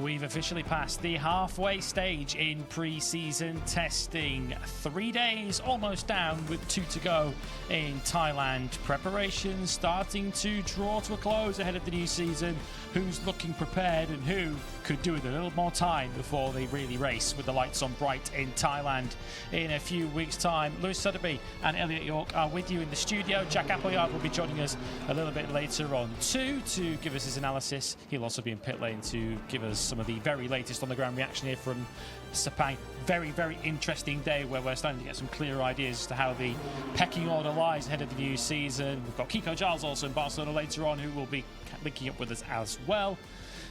We've officially passed the halfway stage in pre-season testing. 3 days almost down with 2 to go in Thailand. Preparations starting to draw to a close ahead of the new season. Who's looking prepared and who could do with a little more time before they really race with the lights on bright in Thailand in a few weeks' time. Lewis Sotheby and Elliot York are with you in the studio. Jack Appleyard will be joining us a little bit later on too to give us his analysis. He'll also be in pit lane to give us some of the very latest on the ground reaction here from Sepang. Very, very interesting day where we're starting to get some clear ideas as to how the pecking order lies ahead of the new season. We've got Kiko Giles also in Barcelona later on, who will be linking up with us as well.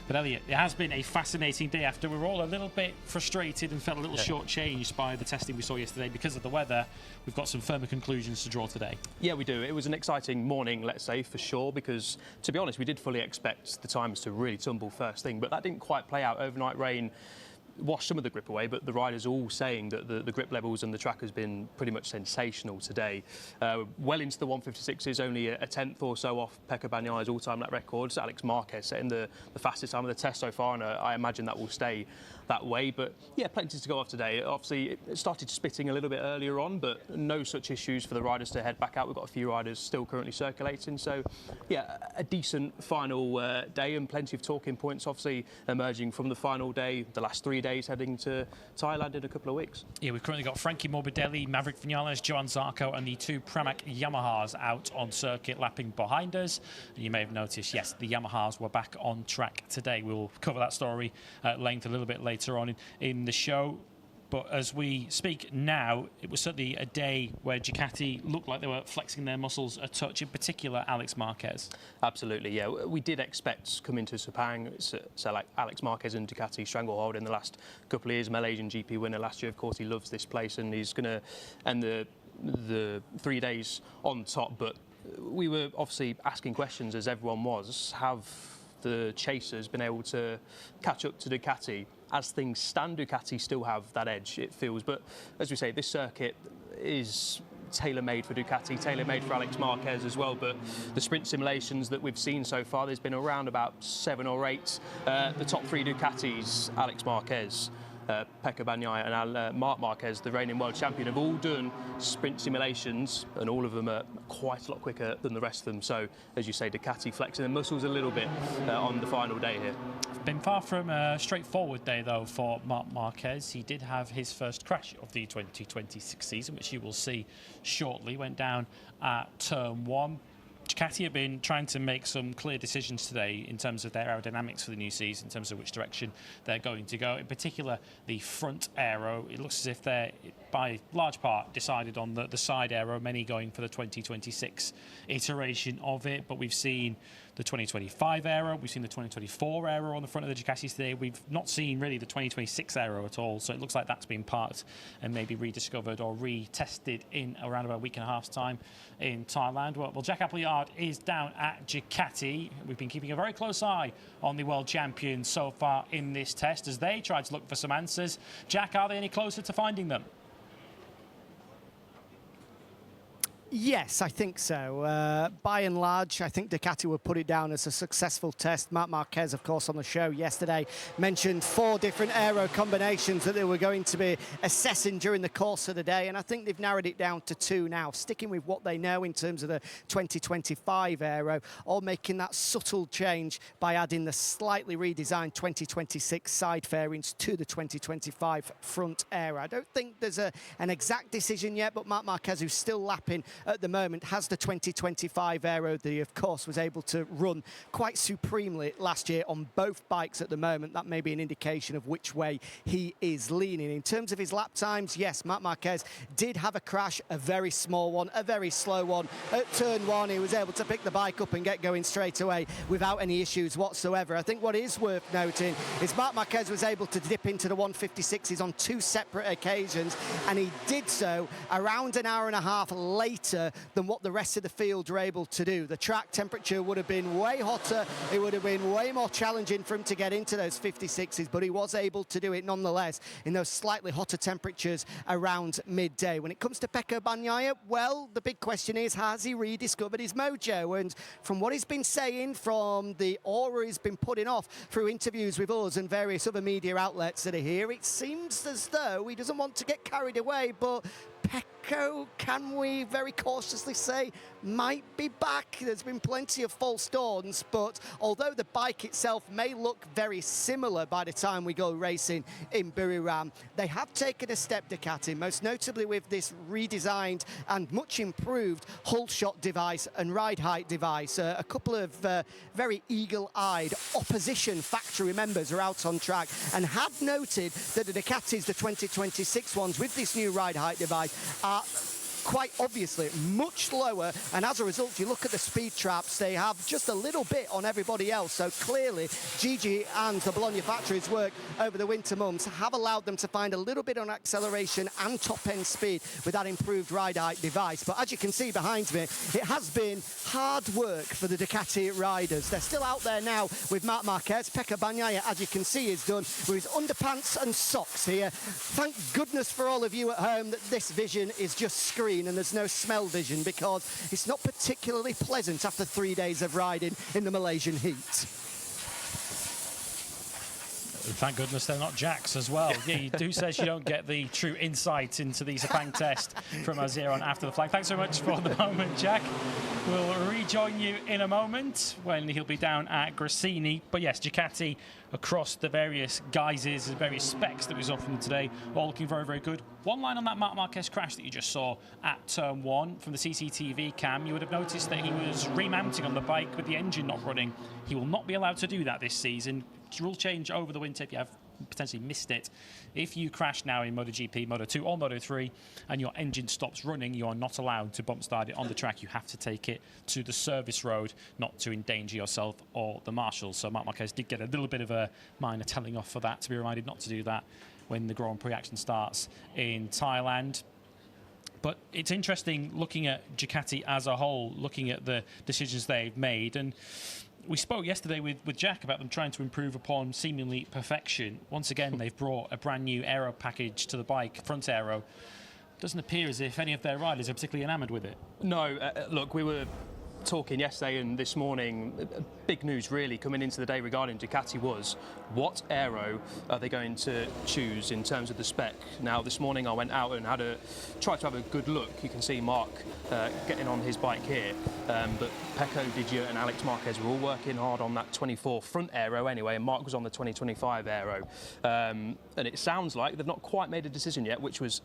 But Elliot, it has been a fascinating day after we were all a little bit frustrated and felt a little shortchanged by the testing we saw yesterday because of the weather. We've got some firmer conclusions to draw today. Yeah, we do. It was an exciting morning, let's say, for sure, because, to be honest, we did fully expect the times to really tumble first thing, but that didn't quite play out. Overnight rain washed some of the grip away, but the riders are all saying that the grip levels and the track has been pretty much sensational today. Well into the 156s, only a tenth or so off Pecco Bagnaio's all-time lap records. Alex Marquez setting the fastest time of the test so far, and I imagine that will stay that way. But yeah, plenty to go off today. Obviously, it started spitting a little bit earlier on, but no such issues for the riders to head back out. We've got a few riders still currently circulating, so yeah, a decent final day and plenty of talking points obviously emerging from the final day, the last 3 days heading to Thailand in a couple of weeks. Yeah, we've currently got Frankie Morbidelli, Maverick Vinales, Johan Zarco and the 2 Pramac Yamahas out on circuit lapping behind us. And you may have noticed, yes, the Yamahas were back on track today. We'll cover that story at length a little bit later on in the show. But as we speak now, it was certainly a day where Ducati looked like they were flexing their muscles a touch, in particular Alex Marquez. Absolutely, yeah. We did expect coming to Sepang, so like Alex Marquez and Ducati stranglehold in the last couple of years. Malaysian GP winner last year, of course, he loves this place and he's going to end the 3 days on top. But we were obviously asking questions, as everyone was. Have the chasers been able to catch up to Ducati? As things stand, Ducati still have that edge, it feels. But as we say, this circuit is tailor-made for Ducati, tailor-made for Alex Marquez as well. But the sprint simulations that we've seen so far, there's been around about 7 or 8. The top 3 Ducatis, Alex Marquez, Pecco Bagnaia and Marc Marquez, the reigning world champion, have all done sprint simulations, and all of them are quite a lot quicker than the rest of them. So, as you say, Ducati flexing their muscles a little bit on the final day here. Been far from a straightforward day, though, for Marc Marquez. He did have his first crash of the 2026 season, which you will see shortly. Went down at turn 1. Ducati have been trying to make some clear decisions today in terms of their aerodynamics for the new season, in terms of which direction they're going to go. In particular, the front aero. It looks as if they're, by large part, decided on the side aero, many going for the 2026 iteration of it. But we've seen the 2025 aero, we've seen the 2024 aero on the front of the Ducatis today. We've not seen really the 2026 aero at all, so it looks like that's been parked and maybe rediscovered or retested in around about a week and a half's time in Thailand. Well, Jack Appleyard is down at Ducati. We've been keeping a very close eye on the world champions so far in this test as they try to look for some answers. Jack, are they any closer to finding them? Yes, I think so. By and large, I think Ducati would put it down as a successful test. Marc Marquez, of course, on the show yesterday mentioned 4 different aero combinations that they were going to be assessing during the course of the day, and I think they've narrowed it down to 2 now, sticking with what they know in terms of the 2025 aero, or making that subtle change by adding the slightly redesigned 2026 side fairings to the 2025 front aero. I don't think there's an exact decision yet, but Marc Marquez, who's still lapping at the moment, has the 2025 aero that he, of course, was able to run quite supremely last year on both bikes at the moment. That may be an indication of which way he is leaning. In terms of his lap times, yes, Marc Marquez did have a crash, a very small one, a very slow one. At turn 1, he was able to pick the bike up and get going straight away without any issues whatsoever. I think what is worth noting is Marc Marquez was able to dip into the 156s on 2 separate occasions, and he did so around an hour and a half later better than what the rest of the field were able to do. The track temperature would have been way hotter. It would have been way more challenging for him to get into those 56s, but he was able to do it nonetheless in those slightly hotter temperatures around midday. When it comes to Pecco Bagnaia, well, the big question is, has he rediscovered his mojo? And from what he's been saying, from the aura he's been putting off through interviews with us and various other media outlets that are here, it seems as though he doesn't want to get carried away, but Pecco, can we very cautiously say, might be back. There's been plenty of false dawns, but although the bike itself may look very similar by the time we go racing in Buriram, they have taken a step, Ducati, most notably with this redesigned and much improved hull shot device and ride height device. A couple of very eagle-eyed opposition factory members are out on track and had noted that the Ducatis, the 2026 ones, with this new ride height device, are quite obviously much lower, and as a result, you look at the speed traps, they have just a little bit on everybody else. So clearly Gigi and the Bologna factory's work over the winter months have allowed them to find a little bit on acceleration and top end speed with that improved ride height device. But as you can see behind me, it has been hard work for the Ducati riders. They're still out there now with Marc Marquez. Pecco Bagnaia, as you can see, is done with his underpants and socks here. Thank goodness for all of you at home that this vision is just screen and there's no smell vision, because it's not particularly pleasant after 3 days of riding in the Malaysian heat. Thank goodness they're not jacks as well. Yeah, you do says you don't get the true insight into the Sepang test from us here on After the Flag. Thanks so much for the moment, Jack. We'll rejoin you in a moment when he'll be down at Gresini. But yes, Ducati across the various guises and various specs that we saw from them today, all looking very, very good. One line on that Marc Marquez crash that you just saw at turn 1 from the CCTV cam, you would have noticed that he was remounting on the bike with the engine not running. He will not be allowed to do that this season. Rule change over the winter if you have potentially missed it. If you crash now in MotoGP, Moto2 or Moto3 and your engine stops running, you are not allowed to bump start it on the track. You have to take it to the service road, not to endanger yourself or the marshals. So Marc Marquez did get a little bit of a minor telling off for that, to be reminded not to do that when the Grand Prix action starts in Thailand. But it's interesting looking at Ducati as a whole, looking at the decisions they've made. And we spoke yesterday with Jack about them trying to improve upon seemingly perfection. Once again, they've brought a brand new aero package to the bike, front aero. Doesn't appear as if any of their riders are particularly enamoured with it. No, look, we were talking yesterday and this morning, big news really coming into the day regarding Ducati was what aero are they going to choose in terms of the spec. Now this morning I went out and tried to have a good look. You can see Marc getting on his bike here, but Pecco, Didier and Alex Marquez were all working hard on that 24 front aero anyway, and Marc was on the 2025 aero, and it sounds like they've not quite made a decision yet, which was,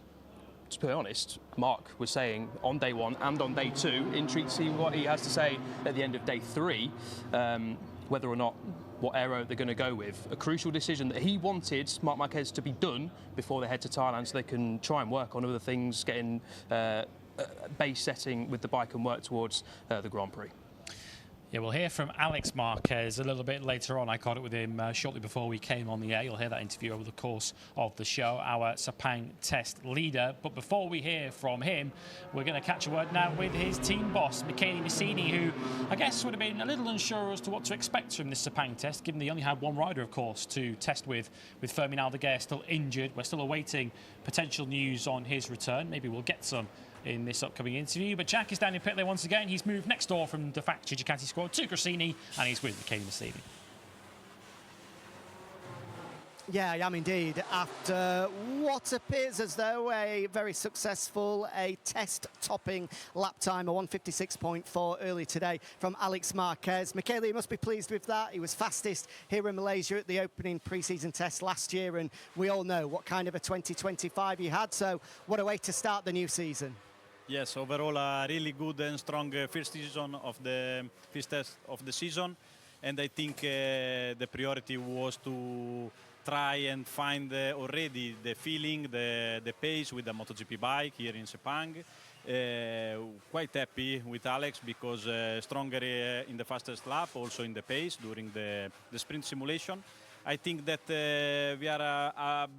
to be honest, Marc was saying on day 1 and on day 2, intrigued to see what he has to say at the end of day 3, whether or not what aero they're going to go with. A crucial decision that he wanted Marc Marquez to be done before they head to Thailand so they can try and work on other things, getting base setting with the bike and work towards the Grand Prix. Yeah, we'll hear from Alex Marquez a little bit later on. I caught it with him shortly before we came on the air. You'll hear that interview over the course of the show, our Sepang test leader. But before we hear from him, we're going to catch a word now with his team boss, Michele Messini, who I guess would have been a little unsure as to what to expect from this Sepang test, given they only had one rider, of course, to test with Fermin Aldeguer still injured. We're still awaiting potential news on his return. Maybe we'll get some in this upcoming interview. But Jack is down in pit lane once again. He's moved next door from the factory Ducati squad to Gresini, and he's with Michele Messini. Yeah, I am indeed. After what appears as though a very successful, test-topping lap time, a 1:56.4 early today from Alex Marquez. Michele, you must be pleased with that. He was fastest here in Malaysia at the opening pre-season test last year, and we all know what kind of a 2025 he had. So what a way to start the new season. Yes, overall a really good and strong first test of the season, and I think the priority was to try and find already the feeling, the pace with the MotoGP bike here in Sepang. Quite happy with Alex because stronger in the fastest lap, also in the pace during the sprint simulation. I think that we are a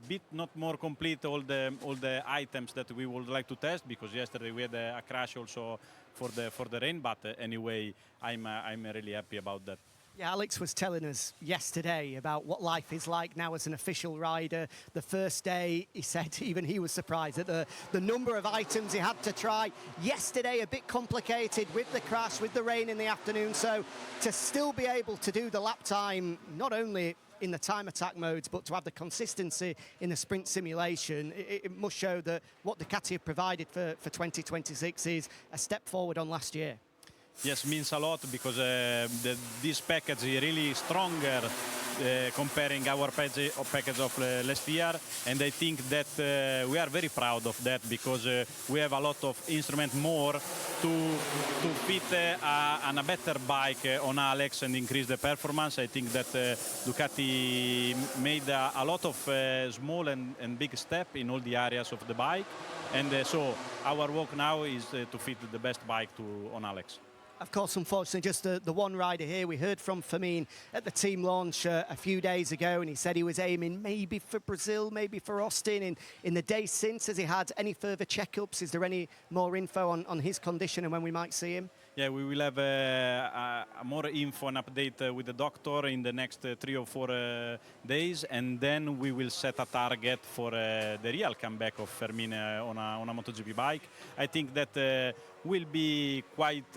bit not more complete all the items that we would like to test, because yesterday we had a crash also for the rain. But anyway, I'm really happy about that. Yeah, Alex was telling us yesterday about what life is like now as an official rider. The first day, he said even he was surprised at the number of items he had to try. Yesterday, a bit complicated with the crash, with the rain in the afternoon. So to still be able to do the lap time, not only in the time attack modes, but to have the consistency in the sprint simulation, it must show that what Ducati have provided for 2026 is a step forward on last year. Yes, means a lot, because this package is really stronger comparing our package of last year, and I think that we are very proud of that, because we have a lot of instrument more to fit a better bike on Alex and increase the performance. I think that Ducati made a lot of small and big step in all the areas of the bike, and so our work now is to fit the best bike on Alex. Of course, unfortunately, just the one rider here. We heard from Firmin at the team launch a few days ago, and he said he was aiming maybe for Brazil, maybe for Austin. In the days since, has he had any further checkups? Is there any more info on his condition and when we might see him? Yeah, we will have a more info and update with the doctor in the next 3 or 4 days, and then we will set a target for the real comeback of Firmin on a MotoGP bike. I think that will be quite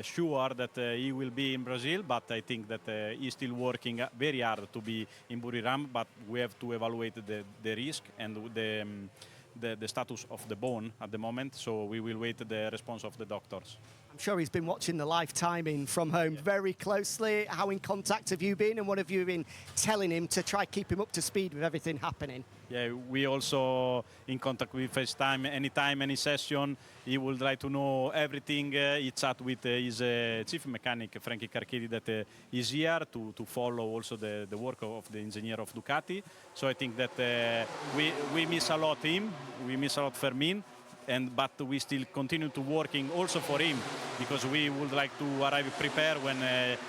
sure that he will be in Brazil, but I think that he's still working very hard to be in Buriram, but we have to evaluate the risk and the status of the bone at the moment, so we will wait the response of the doctors. I'm sure he's been watching the live timing from home very closely. How in contact have you been, and what have you been telling him to try keep him up to speed with everything happening? Yeah, we also in contact with FaceTime, anytime, any session. He would like to know everything. He chat with his chief mechanic, Frankie Carchidi, that is here to follow also the work of the engineer of Ducati. So I think that we miss a lot him, we miss a lot Firmin, but we still continue to working also for him, because we would like to arrive prepared when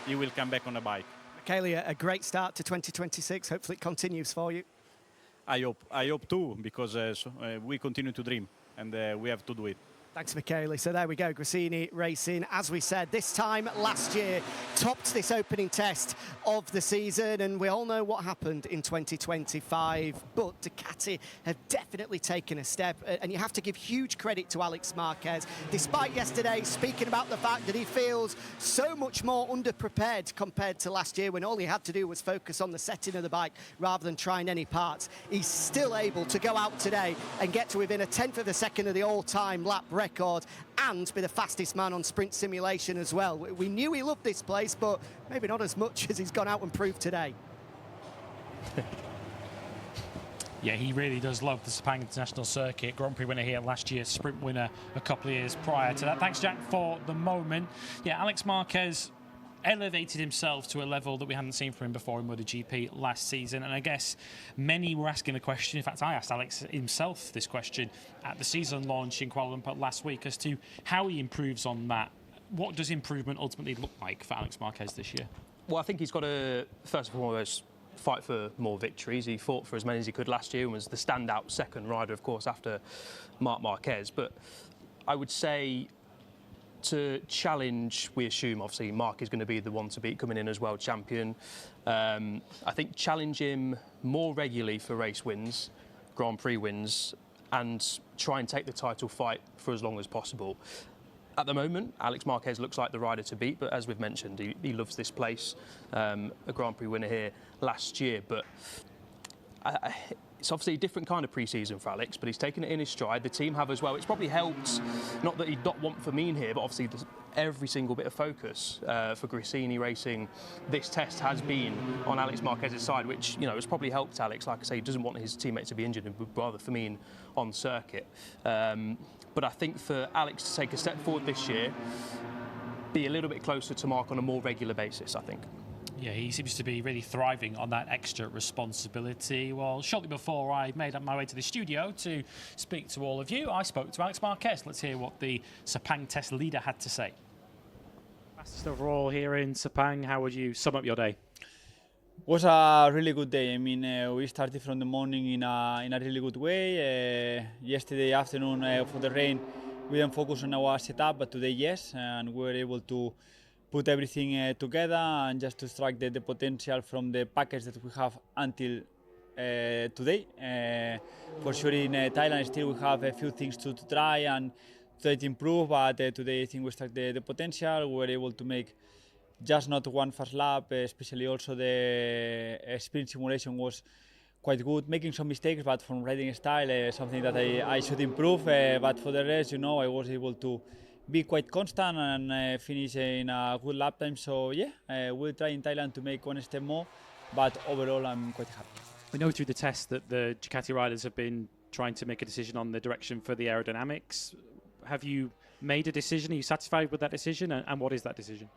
he will come back on the bike. Michele, a great start to 2026. Hopefully it continues for you. I hope too, because we continue to dream, and we have to do it. Thanks, Michele. So there we go, Gresini Racing. As we said, this time last year, topped this opening test of the season, and we all know what happened in 2025, but Ducati have definitely taken a step, and you have to give huge credit to Alex Marquez, despite yesterday speaking about the fact that he feels so much more underprepared compared to last year, when all he had to do was focus on the setting of the bike rather than trying any parts. He's still able to go out today and get to within a tenth of a second of the all-time lap record, and be the fastest man on sprint simulation as well. We knew he loved this place, but maybe not as much as he's gone out and proved today. Yeah, he really does love the Sepang International Circuit. Grand Prix winner here last year, sprint winner a couple of years prior to that. Thanks, Jack, for the moment. Yeah, Alex Marquez elevated himself to a level that we hadn't seen from him before in MotoGP last season, and I guess many were asking the question, in fact I asked Alex himself this question at the season launch in Kuala Lumpur last week, as to how he improves on that. What does improvement ultimately look like for Alex Marquez this year? Well, I think he's got to, first and foremost, fight for more victories. He fought for as many as he could last year and was the standout second rider, of course, after Marc Marquez. But I would say to challenge, we assume, obviously, Marc is going to be the one to beat coming in as world champion. I think challenge him more regularly for race wins, Grand Prix wins, and try and take the title fight for as long as possible. At the moment, Alex Marquez looks like the rider to beat, but as we've mentioned, he loves this place. A Grand Prix winner here last year, but it's obviously a different kind of pre-season for Alex, but he's taken it in his stride. The team have as well. It's probably helped, not that he'd not want Firmin here, but obviously every single bit of focus for Gresini Racing this test has been on Alex Marquez's side, which, you know, has probably helped Alex. Like I say, he doesn't want his teammate to be injured and would rather Firmin on circuit. But I think for Alex to take a step forward this year, be a little bit closer to Marc on a more regular basis, I think. Yeah, he seems to be really thriving on that extra responsibility. Well, shortly before I made up my way to the studio to speak to all of you, I spoke to Alex Marquez. Let's hear what the Sepang test leader had to say. Fastest overall here in Sepang. How would you sum up your day? Was a really good day. I mean, we started from the morning in a really good way. Yesterday afternoon, for the rain, we didn't focus on our setup, but today, yes, and we were able to put everything together and just to strike the potential from the package that we have until today. For sure, in Thailand, still we have a few things to try and try to improve, but today I think we struck the potential. We were able to make just not one fast lap, especially also the sprint simulation was quite good, making some mistakes, but from riding style, something that I should improve. But for the rest, I was able to be quite constant and finish in a good lap time. So yeah, we'll try in Thailand to make one step more, but overall I'm quite happy. We know through the test that the Ducati riders have been trying to make a decision on the direction for the aerodynamics. Have you made a decision? Are you satisfied with that decision? And what is that decision?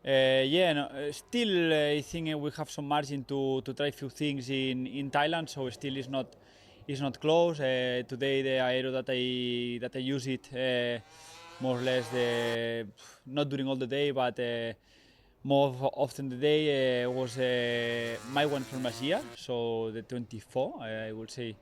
Still I think we have some margin to try a few things in Thailand, so still is not close. Today the aero that I use it more or less not during all the day, but more often the day was my one from last year, so the 24 I would say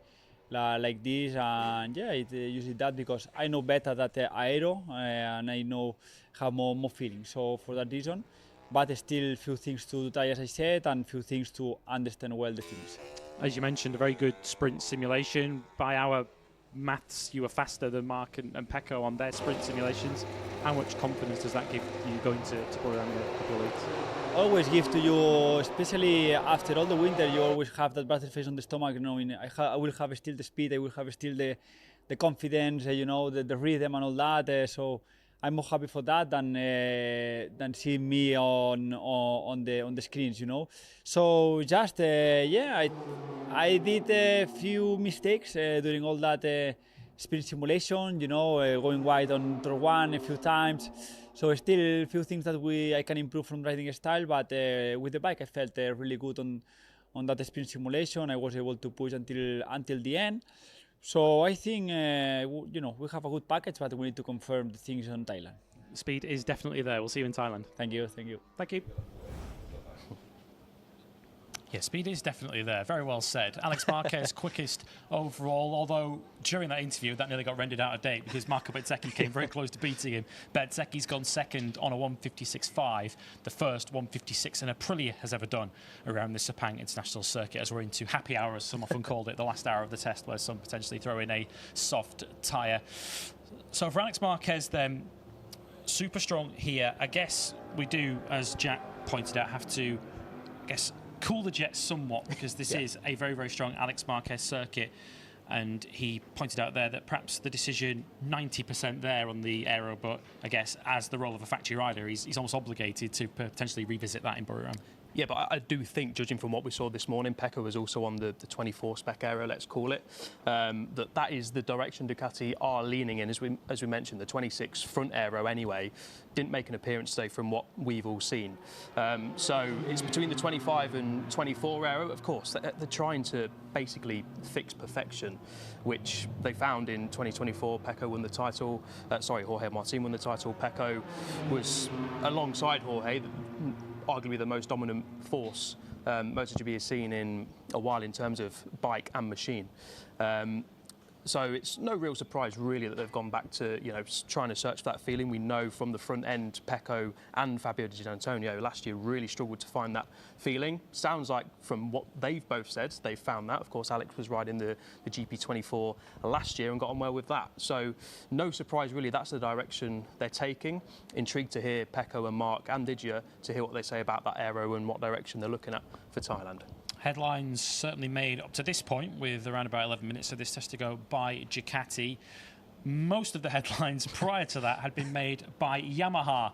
like this, and yeah, I use that because I know better that aero and I know have more feeling. So for that reason, but still few things to try, as I said, and few things to understand well the things. As you mentioned, a very good sprint simulation. By our maths, you were faster than Mark and Pecco on their sprint simulations. How much confidence does that give you going to Bordeaux in a couple of weeks? Always give to you, especially after all the winter, you always have that butterface on the stomach, knowing I will have still the speed, I will have still the confidence, the rhythm and all that. So I'm more happy for that than seeing me on the screens, So just I did a few mistakes during all that sprint simulation, going wide on turn one a few times. So still a few things that I can improve from riding style, but with the bike I felt really good on that sprint simulation. I was able to push until the end. So I think we have a good package, but we need to confirm the things on Thailand. Speed is definitely there. We'll see you in Thailand. Thank you. Thank you. Yeah, speed is definitely there. Very well said. Alex Marquez, quickest overall, although during that interview, that nearly got rendered out of date because Marco Bezzecchi came very close to beating him. Bezzecchi's gone second on a 156.5, the first 156 an Aprilia has ever done around the Sepang International Circuit, as we're into happy hour, as some often called it, the last hour of the test, where some potentially throw in a soft tyre. So for Alex Marquez then, super strong here. I guess we do, as Jack pointed out, have to, cool the jets somewhat, because this is a very, very strong Alex Marquez circuit. And he pointed out there that perhaps the decision 90% there on the aero, but I guess as the role of a factory rider, he's almost obligated to potentially revisit that in Buriram. Yeah, but I do think, judging from what we saw this morning, Pecco was also on the 24 spec aero, let's call it, that is the direction Ducati are leaning in. As we mentioned, the 26 front aero anyway didn't make an appearance today from what we've all seen. So it's between the 25 and 24 aero. Of course, they're trying to basically fix perfection, which they found in 2024. Pecco won the title. Jorge Martin won the title. Pecco was alongside Jorge, arguably the most dominant force MotoGP has seen in a while in terms of bike and machine. So it's no real surprise, really, that they've gone back to trying to search for that feeling. We know from the front end, Pecco and Fabio Di Giannantonio last year really struggled to find that feeling. Sounds like from what they've both said, they've found that. Of course, Alex was riding the GP24 last year and got on well with that. So no surprise, really, that's the direction they're taking. Intrigued to hear Pecco and Mark and Digia to hear what they say about that aero and what direction they're looking at for Thailand. Headlines certainly made up to this point, with around about 11 minutes of this test to go by Ducati. Most of the headlines prior to that had been made by Yamaha,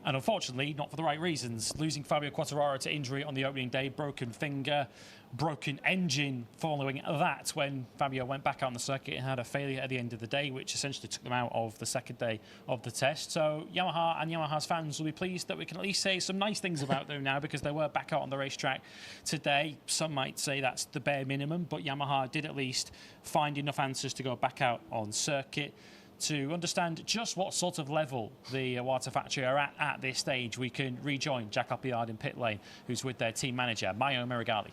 and unfortunately not for the right reasons. Losing Fabio Quartararo to injury on the opening day, broken finger, broken engine following that when Fabio went back out on the circuit and had a failure at the end of the day, which essentially took them out of the second day of the test. So Yamaha and Yamaha's fans will be pleased that we can at least say some nice things about them now, because they were back out on the racetrack today. Some might say that's the bare minimum, but Yamaha did at least find enough answers to go back out on circuit. to understand just what sort of level the Iwata factory are at this stage, we can rejoin Jack Appleyard in pit lane, who's with their team manager, Maio Merigali.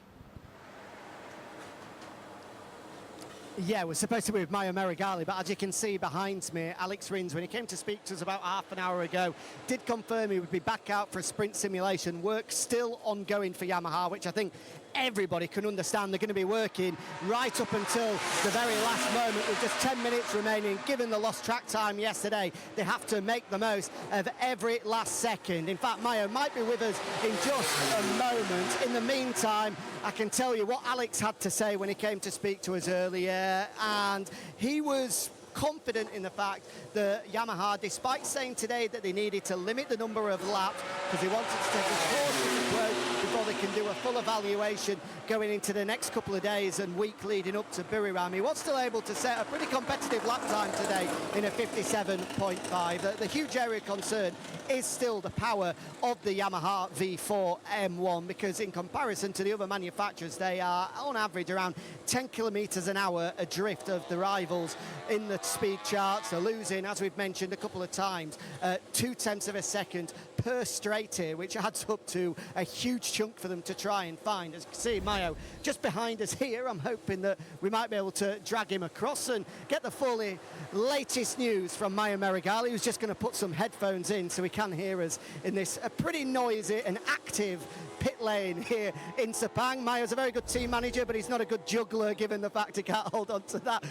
Yeah, we're supposed to be with Maio Merigali, but as you can see behind me, Alex Rins, when he came to speak to us about half an hour ago, did confirm he would be back out for a sprint simulation. Work still ongoing for Yamaha, which I think everybody can understand. They're going to be working right up until the very last moment with just 10 minutes remaining. Given the lost track time yesterday, they have to make the most of every last second. In fact, Maio might be with us in just a moment. In the meantime, I can tell you what Alex had to say when he came to speak to us earlier, and he was confident in the fact that Yamaha, despite saying today that they needed to limit the number of laps because they wanted to take a cautious approach before they can do a full evaluation going into the next couple of days and week leading up to Buriram, he was still able to set a pretty competitive lap time today in a 57.5. The huge area of concern is still the power of the Yamaha V4 M1, because in comparison to the other manufacturers, they are on average around 10 kilometers an hour adrift of the rivals in the speed charts. They're losing, as we've mentioned a couple of times, 0.2 of a second per straight here, which adds up to a huge chunk for them to try and find. As you can see, Maio just behind us here. I'm hoping that we might be able to drag him across and get the fully latest news from Maio Merigali, who's just going to put some headphones in so he can hear us in this pretty noisy and active pit lane here in Sepang. Maio's a very good team manager, but he's not a good juggler given the fact he can't hold on to that.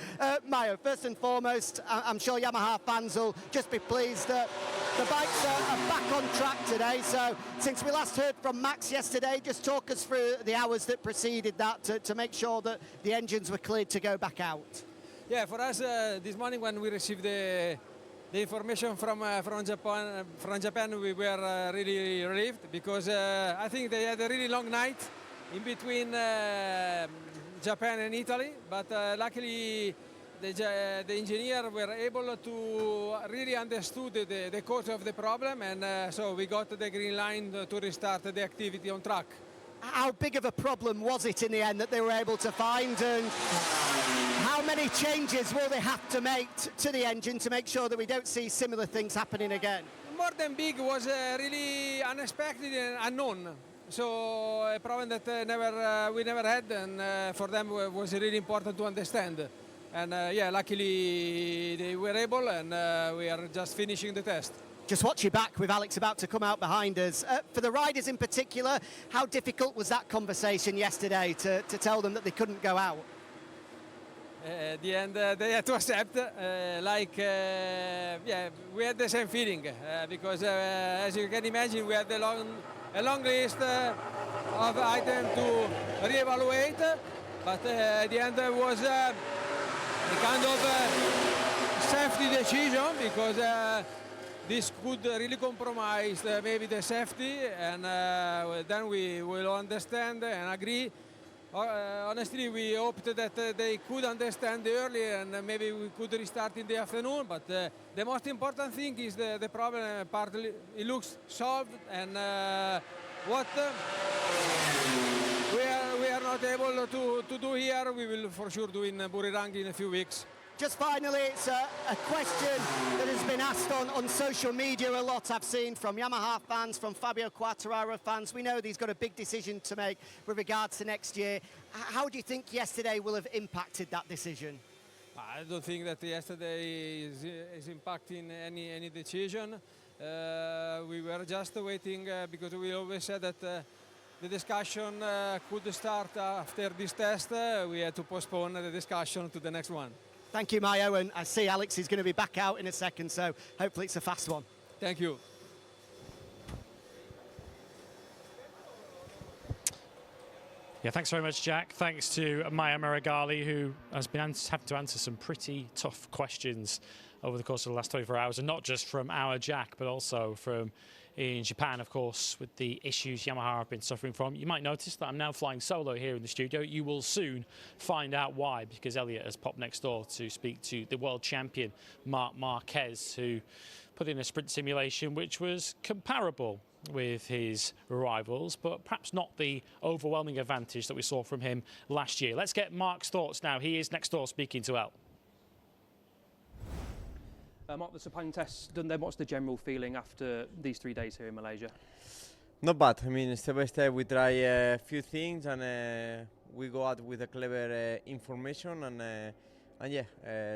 Maio, first and foremost, I'm sure Yamaha fans will just be pleased that the bikes are back on track today. So since we last heard from Max yesterday, just talk us through the hours that preceded that to make sure that the engines were cleared to go back out. Yeah, for us this morning when we received the information from Japan, we were really relieved, because I think they had a really long night in between Japan and Italy, but luckily the engineer were able to really understood the cause of the problem, and so we got the green line to restart the activity on track. How big of a problem was it in the end that they were able to find, and how many changes will they have to make to the engine to make sure that we don't see similar things happening again? More than big, was really unexpected and unknown. So a problem that we never had, and for them was really important to understand. And yeah, luckily they were able, and we are just finishing the test. Just watch your back with Alex about to come out behind us. For the riders in particular, how difficult was that conversation yesterday to tell them that they couldn't go out? At the end, they had to accept. Yeah, we had the same feeling because, as you can imagine, we had a long list of items to reevaluate. But at the end, it was a kind of safety decision, because this could really compromise maybe the safety, and then we will understand and agree. Honestly, we hoped that they could understand early, and maybe we could restart in the afternoon. But the most important thing is the problem partly it looks solved, and what we are not able to do here, we will for sure do in Buriram in a few weeks. Just finally, it's a question that has been asked on social media a lot. I've seen from Yamaha fans, from Fabio Quartararo fans. We know he's got a big decision to make with regards to next year. How do you think yesterday will have impacted that decision? I don't think that yesterday is impacting any decision. We were just waiting because we always said that the discussion could start after this test. We had to postpone the discussion to the next one. Thank you, Maio, and I see Alex is going to be back out in a second, so hopefully it's a fast one. Thank you. Yeah, thanks very much, Jack. Thanks to Maio Merigali, who has been having to answer some pretty tough questions over the course of the last 24 hours, and not just from our Jack, but also from in Japan, of course, with the issues Yamaha have been suffering from. You might notice that I'm now flying solo here in the studio. You will soon find out why, because Elliot has popped next door to speak to the world champion, Marc Marquez, who put in a sprint simulation which was comparable with his rivals, but perhaps not the overwhelming advantage that we saw from him last year. Let's get Marc's thoughts now. He is next door speaking to El. Mark, the Sepang tests done then. What's the general feeling after these 3 days here in Malaysia? Not bad. I mean, step by step we try a few things and we go out with a clever information and yeah,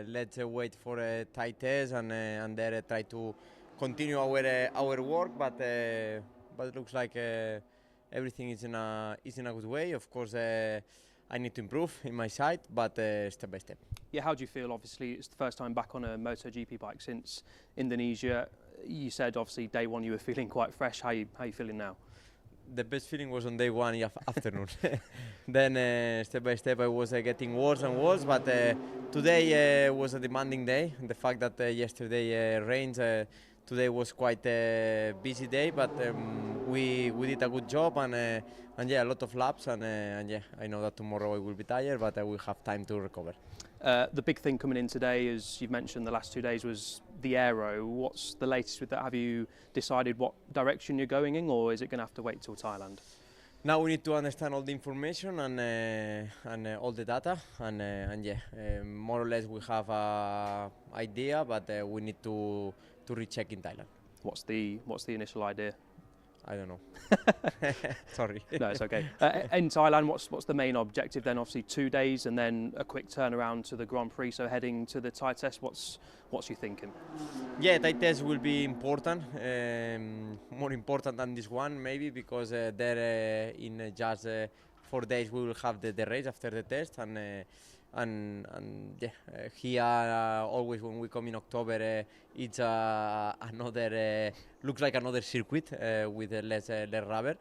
let's wait for a tight test and then try to continue our work. But it looks like everything is in a good way. Of course, I need to improve in my side, but step by step. Yeah, how do you feel? Obviously, it's the first time back on a MotoGP bike since Indonesia. You said obviously day one you were feeling quite fresh. How you feeling now? The best feeling was on day one afternoon. Then step by step I was getting worse and worse, but today was a demanding day. The fact that yesterday rained, today was quite a busy day, but we did a good job and yeah, a lot of laps and yeah, I know that tomorrow I will be tired, but I will have time to recover. The big thing coming in today, as you've mentioned the last 2 days, was the aero. What's the latest with that? Have you decided what direction you're going in, or is it going to have to wait till Thailand? Now we need to understand all the information and all the data and yeah, more or less we have an idea, but we need to recheck in Thailand. What's the initial idea? I don't know. Sorry. No, it's okay. In Thailand, what's the main objective then? Obviously 2 days and then a quick turnaround to the Grand Prix. So heading to the Thai test, what's you thinking? Yeah, Thai test will be important, more important than this one maybe, because there in just 4 days we will have the race after the test and yeah, here always when we come in October it's another looks like another circuit with less rubber,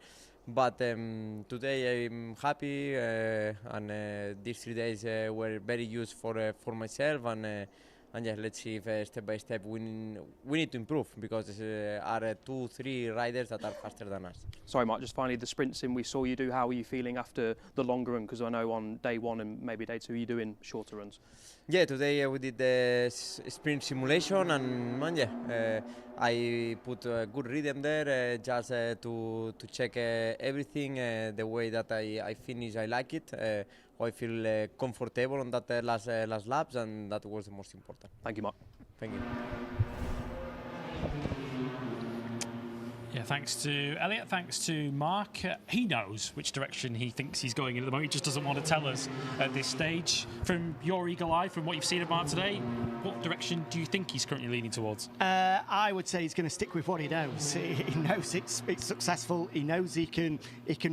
but today I'm happy and these 3 days were very useful for myself and yeah, let's see if step by step we need to improve, because there are 2-3 riders that are faster than us. Sorry, Mark, just finally, the sprint sim we saw you do, how are you feeling after the longer run? Because I know on day one and maybe day two you're doing shorter runs. Yeah, today we did the sprint simulation and yeah, I put a good rhythm there just to check everything the way that I finish. I like it. I feel comfortable on that last laps, and that was the most important. Thank you, Mark. Thank you. Yeah, thanks to Elliot, thanks to Mark. He knows which direction he thinks he's going in at the moment. He just doesn't want to tell us at this stage. From your eagle eye, from what you've seen of Mark today, what direction do you think he's currently leaning towards? I would say he's going to stick with what he knows. He knows it's successful. He knows he can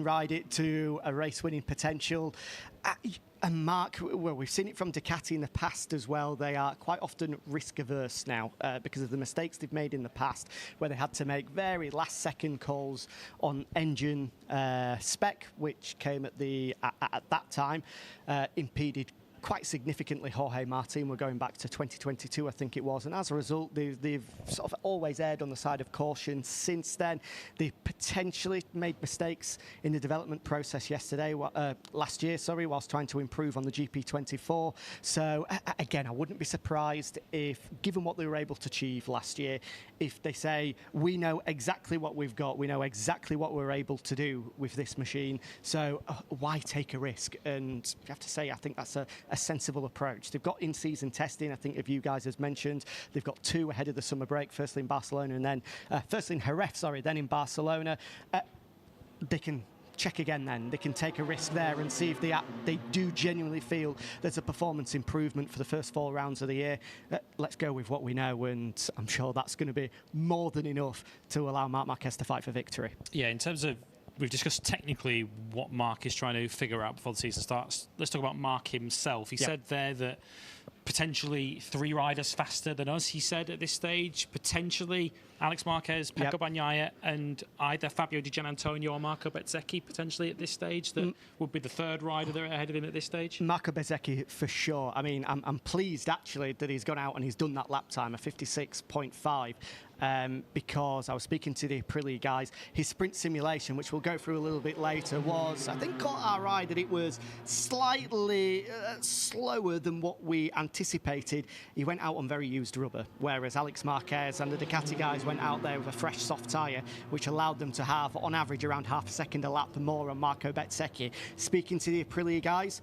ride it to a race-winning potential. And Mark, well, we've seen it from Ducati in the past as well. They are quite often risk-averse now because of the mistakes they've made in the past, where they had to make very last-second calls on engine spec, which came at that time, impeded quite significantly Jorge Martin. We're going back to 2022, I think it was, and as a result, they've sort of always erred on the side of caution since then. They've potentially made mistakes in the development process last year, whilst trying to improve on the GP24. So again, I wouldn't be surprised if, given what they were able to achieve last year, if they say, we know exactly what we've got, we know exactly what we're able to do with this machine, so why take a risk? And you have to say, I think that's a sensible approach. They've got in-season testing, I think, if you guys have mentioned. They've got 2 ahead of the summer break, firstly in Barcelona and then firstly in Jerez, then in Barcelona. They can check again then. They can take a risk there and see if they do genuinely feel there's a performance improvement for the first 4 rounds of the year. Let's go with what we know, and I'm sure that's going to be more than enough to allow Marc Marquez to fight for victory. Yeah, in terms of, we've discussed technically what Mark is trying to figure out before the season starts. Let's talk about Mark himself. He said there that potentially 3 riders faster than us, he said at this stage. Potentially Alex Marquez, Pecco Bagnaia, and either Fabio Di Giannantonio or Marco Bezzecchi potentially at this stage. That would be the 3rd rider there ahead of him at this stage. Marco Bezzecchi for sure. I mean, I'm pleased actually that he's gone out and he's done that lap time of 56.5. Because I was speaking to the Aprilia guys, his sprint simulation, which we'll go through a little bit later, was, I think, caught our eye that it was slightly slower than what we anticipated. He went out on very used rubber, whereas Alex Marquez and the Ducati guys went out there with a fresh soft tyre, which allowed them to have, on average, around half a second a lap more on Marco Bezzecchi. Speaking to the Aprilia guys,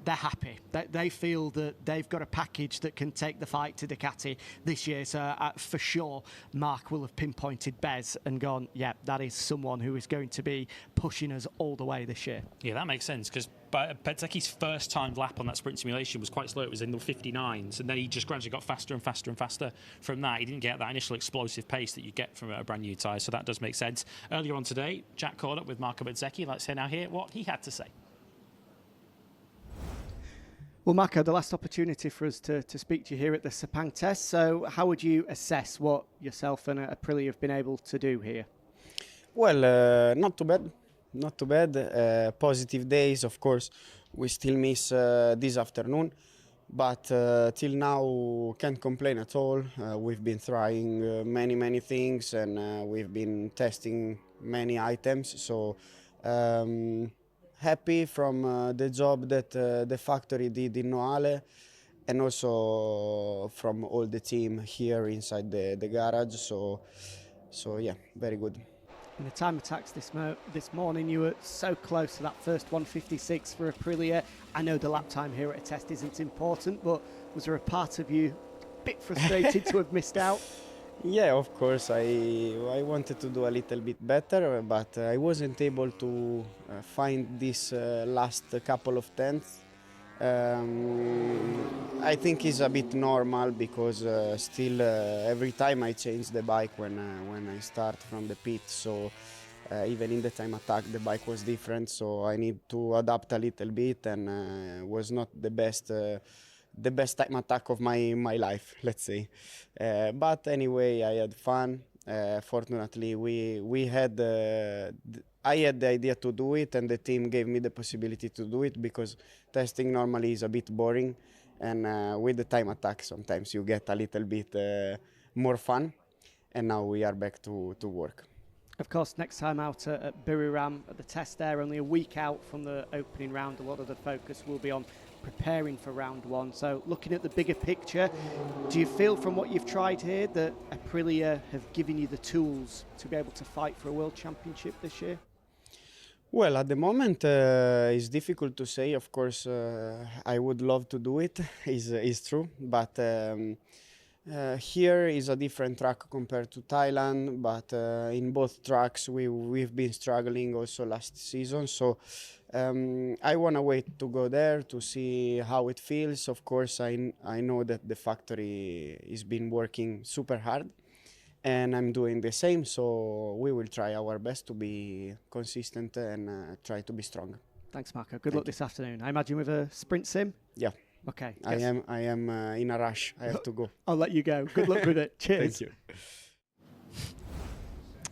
they're happy. They feel that they've got a package that can take the fight to Ducati this year. So for sure, Mark will have pinpointed Bez and gone, yeah, that is someone who is going to be pushing us all the way this year. Yeah, that makes sense, because Bezzecchi's first time lap on that sprint simulation was quite slow. It was in the 59s, and then he just gradually got faster and faster and faster from that. He didn't get that initial explosive pace that you get from a brand new tyre, so that does make sense. Earlier on today, Jack caught up with Marco Bezzecchi. Let's now hear what he had to say. Well, Marco, the last opportunity for us to speak to you here at the Sepang test. So how would you assess what yourself and Aprilia have been able to do here? Well, not too bad. Not too bad. Positive days, of course. We still miss this afternoon, but till now can't complain at all. We've been trying many things, and we've been testing many items. So happy from the job that the factory did in Noale, and also from all the team here inside the garage. So yeah, very good. In the time attacks this morning, you were so close to that first 156 for Aprilia. I know the lap time here at a test isn't important, but was there a part of you a bit frustrated to have missed out? Yeah, of course. I wanted to do a little bit better, but I wasn't able to find this last couple of tenths. I think it's a bit normal, because still every time I change the bike when I start from the pit, so even in the time attack the bike was different, so I need to adapt a little bit, and was not the best time attack of my life, let's say. But anyway, I had fun. Fortunately, I had the idea to do it, and the team gave me the possibility to do it, because testing normally is a bit boring, and with the time attack sometimes you get a little bit more fun, and now we are back to work. Of course, next time out at Buriram, at the test there, only a week out from the opening round, a lot of the focus will be on preparing for round one. So looking at the bigger picture, do you feel from what you've tried here that Aprilia have given you the tools to be able to fight for a world championship this year? Well, at the moment it's difficult to say. Of course, I would love to do it, is true, but here is a different track compared to Thailand, but in both tracks we've been struggling also last season, so I want to wait to go there to see how it feels. Of course, I know that the factory has been working super hard, and I'm doing the same, so we will try our best to be consistent and try to be strong. Thanks, Marco. Good luck this afternoon. I imagine with a sprint sim? Yeah. Okay. I am in a rush. I have to go. I'll let you go. Good luck with it. Cheers. Thank you.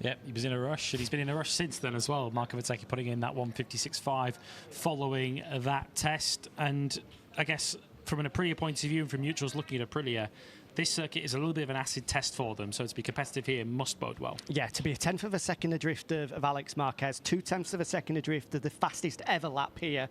Yeah, he was in a rush, and he's been in a rush since then as well. Marco Bezzecchi putting in that 156.5 following that test. And I guess from an Aprilia point of view and from neutrals looking at Aprilia, this circuit is a little bit of an acid test for them, so to be competitive here must bode well. Yeah, to be a tenth of a second adrift of Alex Marquez, 2/10 of a second adrift of the fastest ever lap here,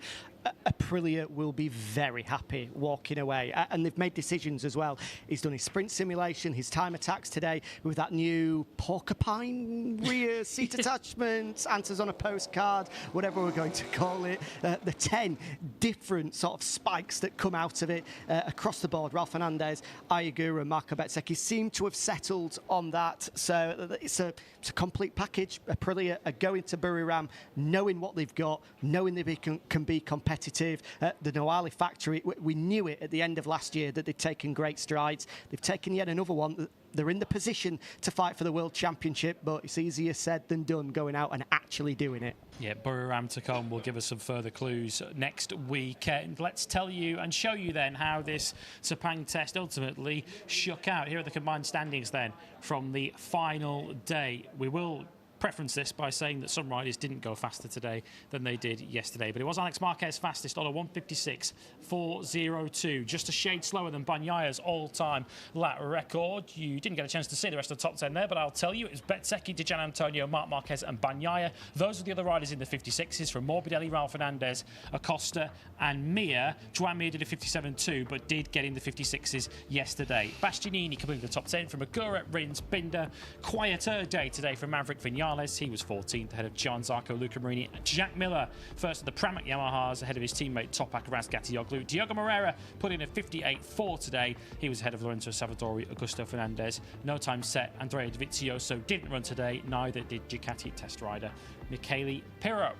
Aprilia will be very happy walking away. And they've made decisions as well. He's done his sprint simulation, his time attacks today with that new porcupine rear seat attachment, answers on a postcard, whatever we're going to call it. The 10 different sort of spikes that come out of it across the board. Ralph Fernandez, Ayagura and Marco Bezzecchi seem to have settled on that. So it's a complete package. Aprilia are going to Buriram knowing what they've got, knowing they can be competitive. The Noale factory, we knew it at the end of last year that they'd taken great strides. They've taken yet another one. They're in the position to fight for the World Championship, but it's easier said than done going out and actually doing it. Yeah, Buriram to come will give us some further clues next weekend. Let's tell you and show you then how this Sepang test ultimately shook out. Here are the combined standings then from the final day. We will preference this by saying that some riders didn't go faster today than they did yesterday, but it was Alex Marquez fastest on a 156.402, just a shade slower than Bagnaya's all-time lap record. You didn't get a chance to see the rest of the top 10 there, but I'll tell you, it was Bezzecchi, Di Gianantonio, Marc Marquez and Bagnaia. Those are the other riders in the 56s from Morbidelli, Ralph Fernandez, Acosta and Mir. Joan Mir did a 57.2, but did get in the 56s yesterday. Bastianini completed the top 10 from Agura, Rins, Binder. Quieter day today from Maverick Vinales. Vinales, he was 14th ahead of Gian Zarco, Luca Marini. Jack Miller first at the Pramac Yamahas ahead of his teammate Topak Razgatioglu. Diogo Moreira put in a 58.4 today. He was ahead of Lorenzo Savadori, Augusto Fernandez. No time set, Andrea Dovizioso didn't run today, neither did Ducati test rider Michele Pirro.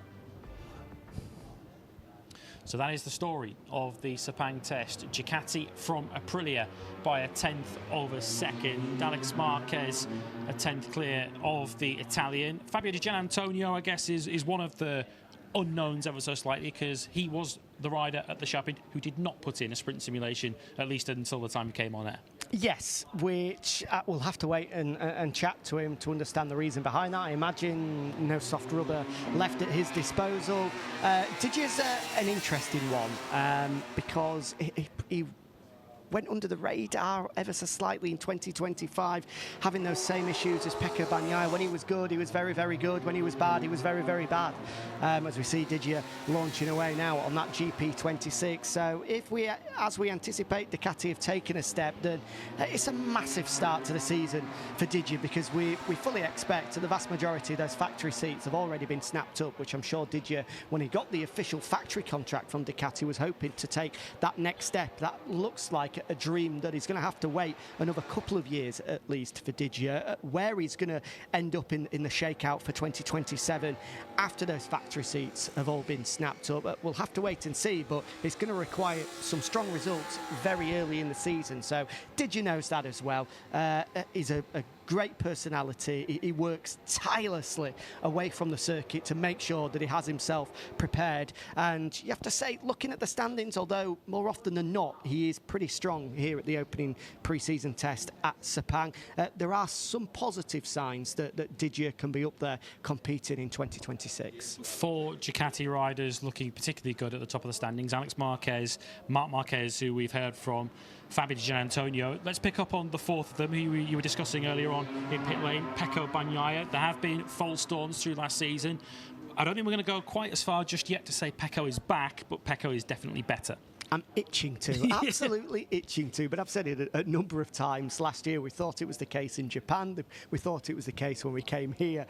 So that is the story of the Sepang test. Ducati from Aprilia by a 10th of a second. Alex Marquez a 10th clear of the Italian. Fabio Di Gianantonio, I guess, is one of the unknowns ever so slightly, because he was the rider at the Chapin who did not put in a sprint simulation, at least until the time he came on air. Yes, which we'll have to wait and chat to him to understand the reason behind that. I imagine no soft rubber left at his disposal. Digier's an interesting one because he went under the radar ever so slightly in 2025, having those same issues as Pecco Bagnaia. When he was good, he was very, very good. When he was bad, he was very, very bad. As we see Didier launching away now on that GP26. So if we, as we anticipate, Ducati have taken a step, then it's a massive start to the season for Didier, because we fully expect the vast majority of those factory seats have already been snapped up, which I'm sure Didier, when he got the official factory contract from Ducati, was hoping to take that next step. That looks like a dream that he's going to have to wait another couple of years at least for Didier. Where he's going to end up in the shakeout for 2027 after those factory seats have all been snapped up, we'll have to wait and see, but it's going to require some strong results very early in the season. So Didier knows that as well. He's a great personality. He works tirelessly away from the circuit to make sure that he has himself prepared. And you have to say, looking at the standings, although more often than not he is pretty strong here at the opening pre-season test at Sepang, there are some positive signs that Didier can be up there competing in 2026. For Ducati riders looking particularly good at the top of the standings, Alex Marquez, Marc Marquez, who we've heard from, Fabio Di Gianantonio. Let's pick up on the fourth of them, who you were discussing earlier on in pit lane, Pecco Bagnaia. There have been false storms through last season. I don't think we're going to go quite as far just yet to say Pecco is back, but Pecco is definitely better. I'm itching to, absolutely itching to, but I've said it a number of times. Last year we thought it was the case in Japan, we thought it was the case when we came here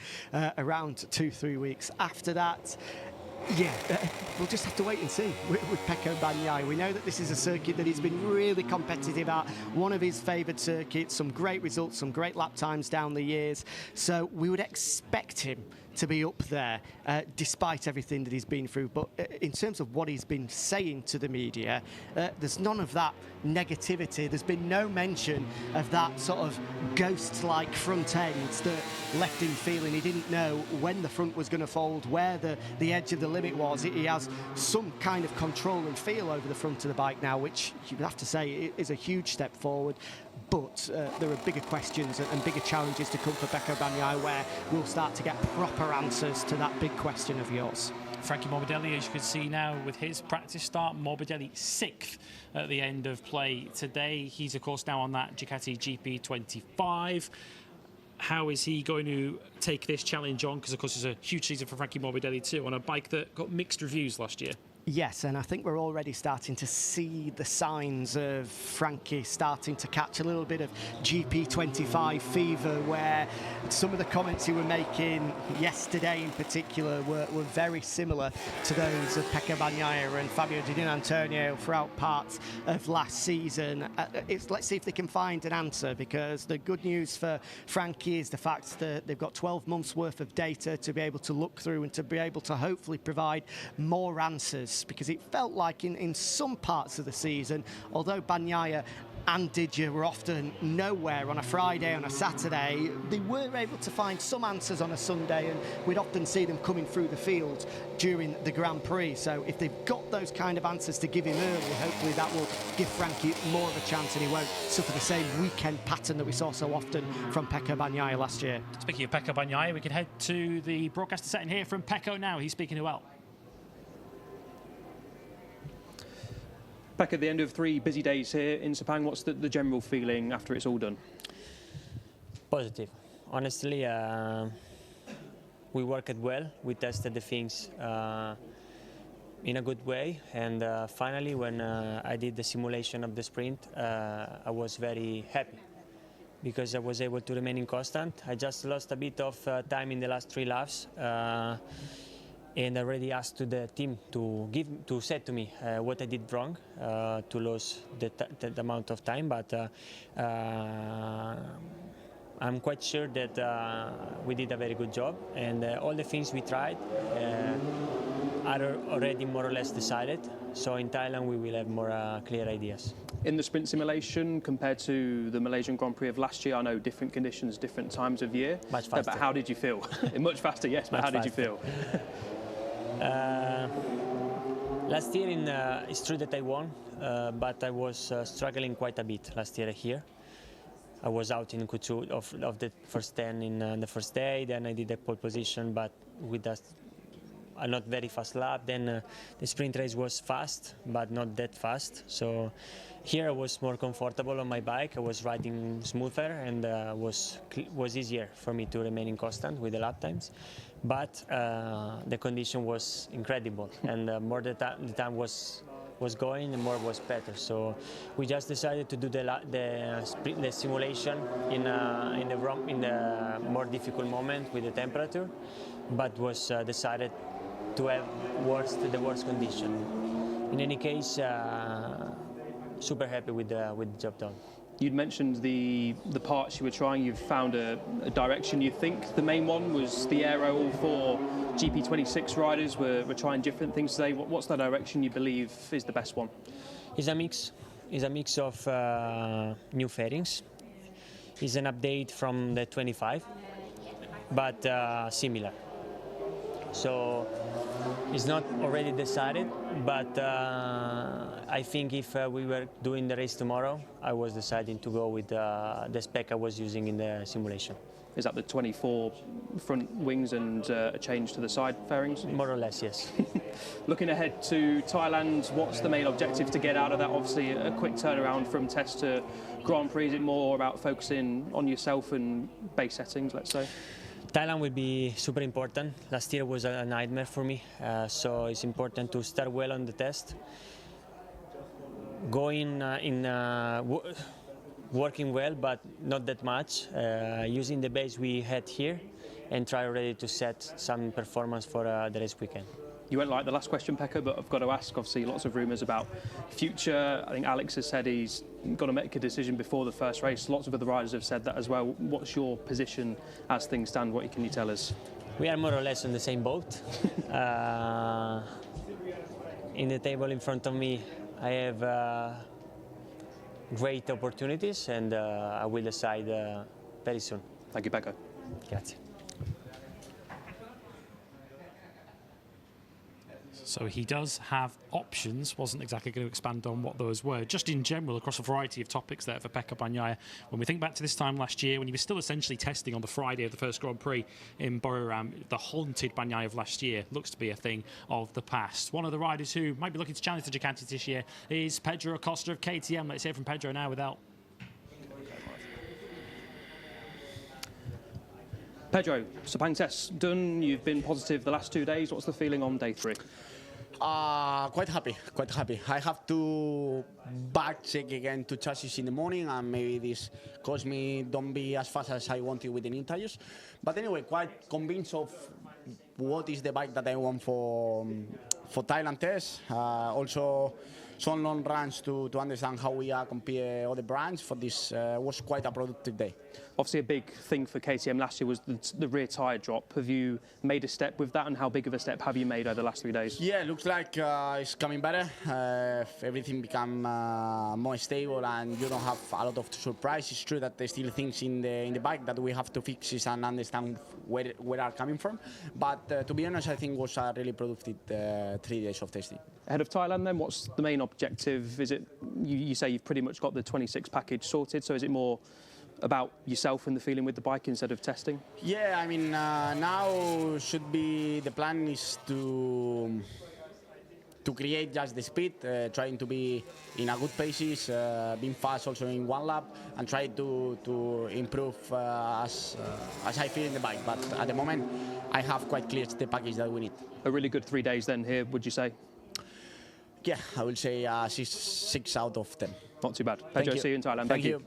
around 2-3 weeks after that. Yeah, we'll just have to wait and see with Pecco Bagnaia. We know that this is a circuit that he's been really competitive at, one of his favoured circuits, some great results, some great lap times down the years. So we would expect him to be up there despite everything that he's been through. But in terms of what he's been saying to the media, there's none of that negativity. There's been no mention of that sort of ghost-like front end that left him feeling he didn't know when the front was going to fold, where the edge of the limit was. He has some kind of control and feel over the front of the bike now, which you have to say is a huge step forward. But there are bigger questions and bigger challenges to come for Pecco Bagnaia, where we'll start to get proper answers to that big question of yours. Frankie Morbidelli, as you can see now with his practice start, Morbidelli 6th at the end of play today. He's of course now on that Ducati GP25. How is he going to take this challenge on? Because of course it's a huge season for Frankie Morbidelli too, on a bike that got mixed reviews last year. Yes, and I think we're already starting to see the signs of Frankie starting to catch a little bit of GP25 fever, where some of the comments he were making yesterday in particular were very similar to those of Pecco Bagnaia and Fabio Di Gianantonio throughout parts of last season. Let's see if they can find an answer, because the good news for Frankie is the fact that they've got 12 months worth of data to be able to look through and to be able to hopefully provide more answers. Because it felt like in some parts of the season, although Bagnaia and Didier were often nowhere on a Friday, on a Saturday, they were able to find some answers on a Sunday, and we'd often see them coming through the field during the Grand Prix. So if they've got those kind of answers to give him early, hopefully that will give Frankie more of a chance and he won't suffer the same weekend pattern that we saw so often from Pecco Bagnaia last year. Speaking of Pecco Bagnaia, we can head to the broadcaster set and hear from Pecco now. He's speaking to well. Back at the end of 3 busy days here in Sepang, what's the general feeling after it's all done? Positive. Honestly, we worked well. We tested the things in a good way, and finally when I did the simulation of the sprint, I was very happy because I was able to remain in constant. I just lost a bit of time in the last 3 laps, and I already asked to the team to say to me what I did wrong to lose that amount of time. But I'm quite sure that we did a very good job, and all the things we tried are already more or less decided. So in Thailand we will have more clear ideas. In the sprint simulation, compared to the Malaysian Grand Prix of last year, I know different conditions, different times of year. Much faster. But how did you feel? Much faster, yes, but how did you feel? Last year, it's true that I won, but I was struggling quite a bit last year here. I was out in Q2 of the first 10 in the first day, then I did a pole position, but with a not very fast lap. Then the sprint race was fast, but not that fast. So here I was more comfortable on my bike. I was riding smoother, and was easier for me to remain in constant with the lap times. But the condition was incredible, and more the time was going, the more was better. So we just decided to do the simulation in the more difficult moment with the temperature, but was decided to have the worst condition. In any case, super happy with the job done. You'd mentioned the parts you were trying. You've found a direction. You think the main one was the aero. All 4 GP26 riders were trying different things today. What's the direction you believe is the best one? It's a mix. It's a mix of new fairings. It's an update from the 25, but similar. So it's not already decided, but I think if we were doing the race tomorrow, I was deciding to go with the spec I was using in the simulation. Is that the 24 front wings and a change to the side fairings? More or less, yes. Looking ahead to Thailand, what's the main objective to get out of that? Obviously, a quick turnaround from test to Grand Prix. Is it more about focusing on yourself and base settings, let's say? Thailand will be super important. Last year was a nightmare for me, so it's important to start well on the test. Going working well, but not that much. Using the base we had here, and try already to set some performance for the race weekend. You won't like the last question, Pekka, but I've got to ask, obviously, lots of rumours about future. I think Alex has said he's got to make a decision before the first race. Lots of other riders have said that as well. What's your position as things stand? What can you tell us? We are more or less on the same boat. In the table in front of me, I have great opportunities, and I will decide very soon. Thank you, Pekka. Grazie. So he does have options. Wasn't exactly going to expand on what those were. Just in general, across a variety of topics there for Pekka Bagnaia. When we think back to this time last year, when he was still essentially testing on the Friday of the first Grand Prix in Buriram, the haunted Bagnaia of last year looks to be a thing of the past. One of the riders who might be looking to challenge the Ducati this year is Pedro Acosta of KTM. Let's hear from Pedro now without... Pedro, Sepang test done. You've been positive the last 2 days. What's the feeling on day 3? Quite happy. I have to back check again 2 chassis in the morning, and maybe this caused me don't be as fast as I wanted with the new tires. But anyway, quite convinced of what is the bike that I want for Thailand test. Also some long runs to understand how we compare other brands. For this was quite a productive day. Obviously, a big thing for KTM last year was the rear tyre drop. Have you made a step with that, and how big of a step have you made over the last 3 days? Yeah, looks like it's coming better. Everything become more stable, and you don't have a lot of surprise. It's true that there's still things in the bike that we have to fix and understand where are coming from. But to be honest, I think it was a really productive 3 days of testing. Ahead of Thailand, then, what's the main objective? Is it you say you've pretty much got the 26 package sorted, so is it more about yourself and the feeling with the bike instead of testing? Yeah, I mean, now should be the plan is to create just the speed, trying to be in a good paces, being fast also in one lap, and try to improve as I feel in the bike. But at the moment, I have quite clear the package that we need. A really good 3 days then here, would you say? Yeah, I will say 6 out of 10. Not too bad. Pedro, see you in Thailand. Thank you.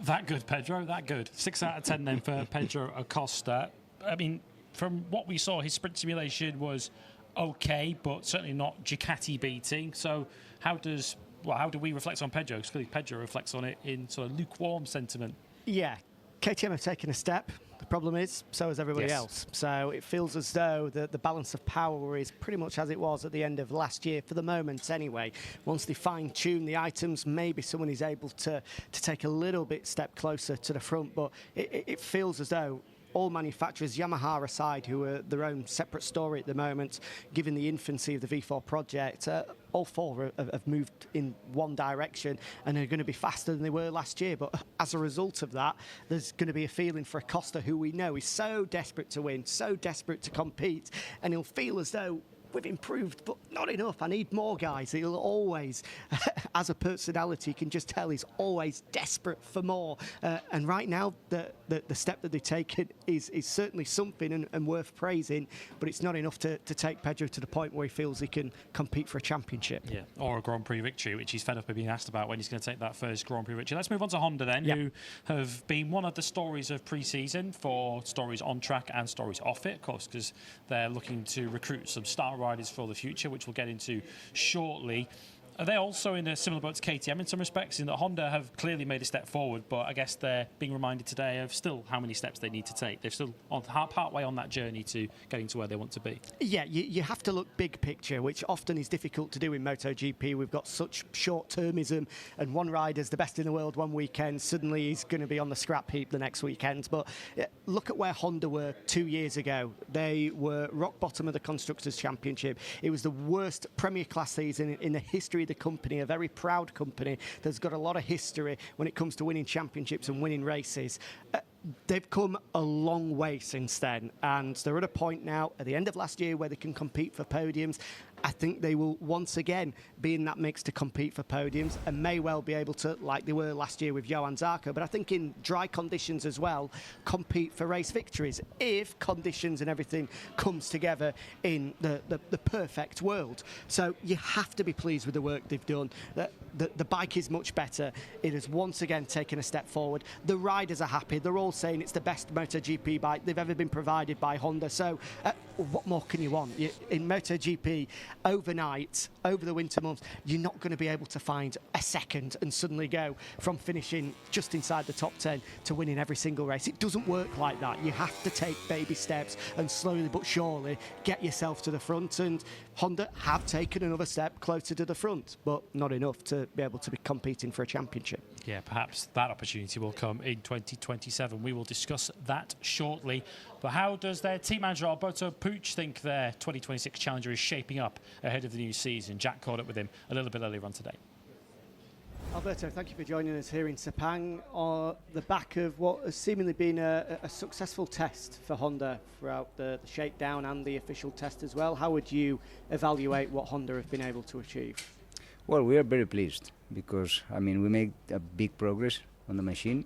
That good, Pedro, that good. 6 out of 10 then for Pedro Acosta. I mean, from what we saw, his sprint simulation was okay, but certainly not Ducati beating. So how do we reflect on Pedro? Because clearly Pedro reflects on it in sort of lukewarm sentiment. Yeah, KTM have taken a step. The problem is, so has everybody else. So it feels as though the balance of power is pretty much as it was at the end of last year, for the moment anyway. Once they fine-tune the items, maybe someone is able to take a little bit step closer to the front. But it feels as though all manufacturers, Yamaha aside, who are their own separate story at the moment, given the infancy of the V4 project, all four have moved in one direction and are going to be faster than they were last year. But as a result of that, there's going to be a feeling for Acosta, who we know is so desperate to win, so desperate to compete, and he'll feel as though we've improved, but not enough. I need more guys. He'll always, as a personality, you can just tell he's always desperate for more. And right now, the step that they've taken is certainly something and worth praising, but it's not enough to take Pedro to the point where he feels he can compete for a championship. Yeah, or a Grand Prix victory, which he's fed up of being asked about when he's going to take that first Grand Prix victory. Let's move on to Honda then, who have been one of the stories of pre-season, for stories on track and stories off it, of course, because they're looking to recruit some star riders for the future, which we'll get into shortly. Are they also in a similar boat to KTM in some respects, in that Honda have clearly made a step forward, but I guess they're being reminded today of still how many steps they need to take? They're still part way on that journey to getting to where they want to be. Yeah, you have to look big picture, which often is difficult to do in MotoGP. We've got such short-termism, and one rider's the best in the world one weekend, suddenly he's going to be on the scrap heap the next weekend. But look at where Honda were 2 years ago. They were rock bottom of the Constructors' Championship. It was the worst Premier Class season in the history of the company, a very proud company that's got a lot of history when it comes to winning championships and winning races. They've come a long way since then, and they're at a point now at the end of last year where they can compete for podiums. I think they will once again be in that mix to compete for podiums, and may well be able to, like they were last year with Johan Zarco, but I think in dry conditions as well, compete for race victories if conditions and everything comes together in the perfect world. So you have to be pleased with the work they've done. The bike is much better. It has once again taken a step forward. The riders are happy. They're all saying it's the best MotoGP bike they've ever been provided by Honda. So what more can you want? In MotoGP, overnight, over the winter months, you're not going to be able to find a second and suddenly go from finishing just inside the top 10 to winning every single race. It doesn't work like that. You have to take baby steps and slowly but surely get yourself to the front. And Honda have taken another step closer to the front, but not enough to be able to be competing for a championship. Yeah, perhaps that opportunity will come in 2027. We will discuss that shortly. But how does their team manager, Alberto Puig, think their 2026 challenger is shaping up ahead of the new season? Jack caught up with him a little bit earlier on today. Alberto, thank you for joining us here in Sepang on the back of what has seemingly been a successful test for Honda throughout the shakedown and the official test as well. How would you evaluate what Honda have been able to achieve? Well, we are very pleased because, I mean, we made a big progress on the machine,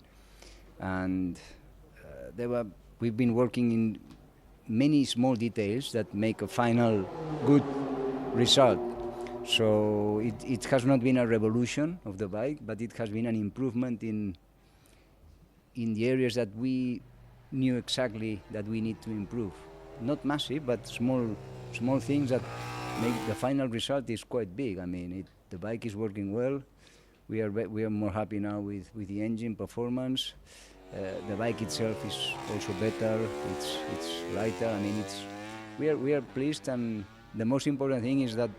and we've been working in many small details that make a final good result. So it has not been a revolution of the bike, but it has been an improvement in the areas that we knew exactly that we need to improve. Not massive, but small things that make the final result is quite big. I mean, the bike is working well. We are more happy now with the engine performance. The bike itself is also better. It's lighter. I mean, we are pleased, and the most important thing is that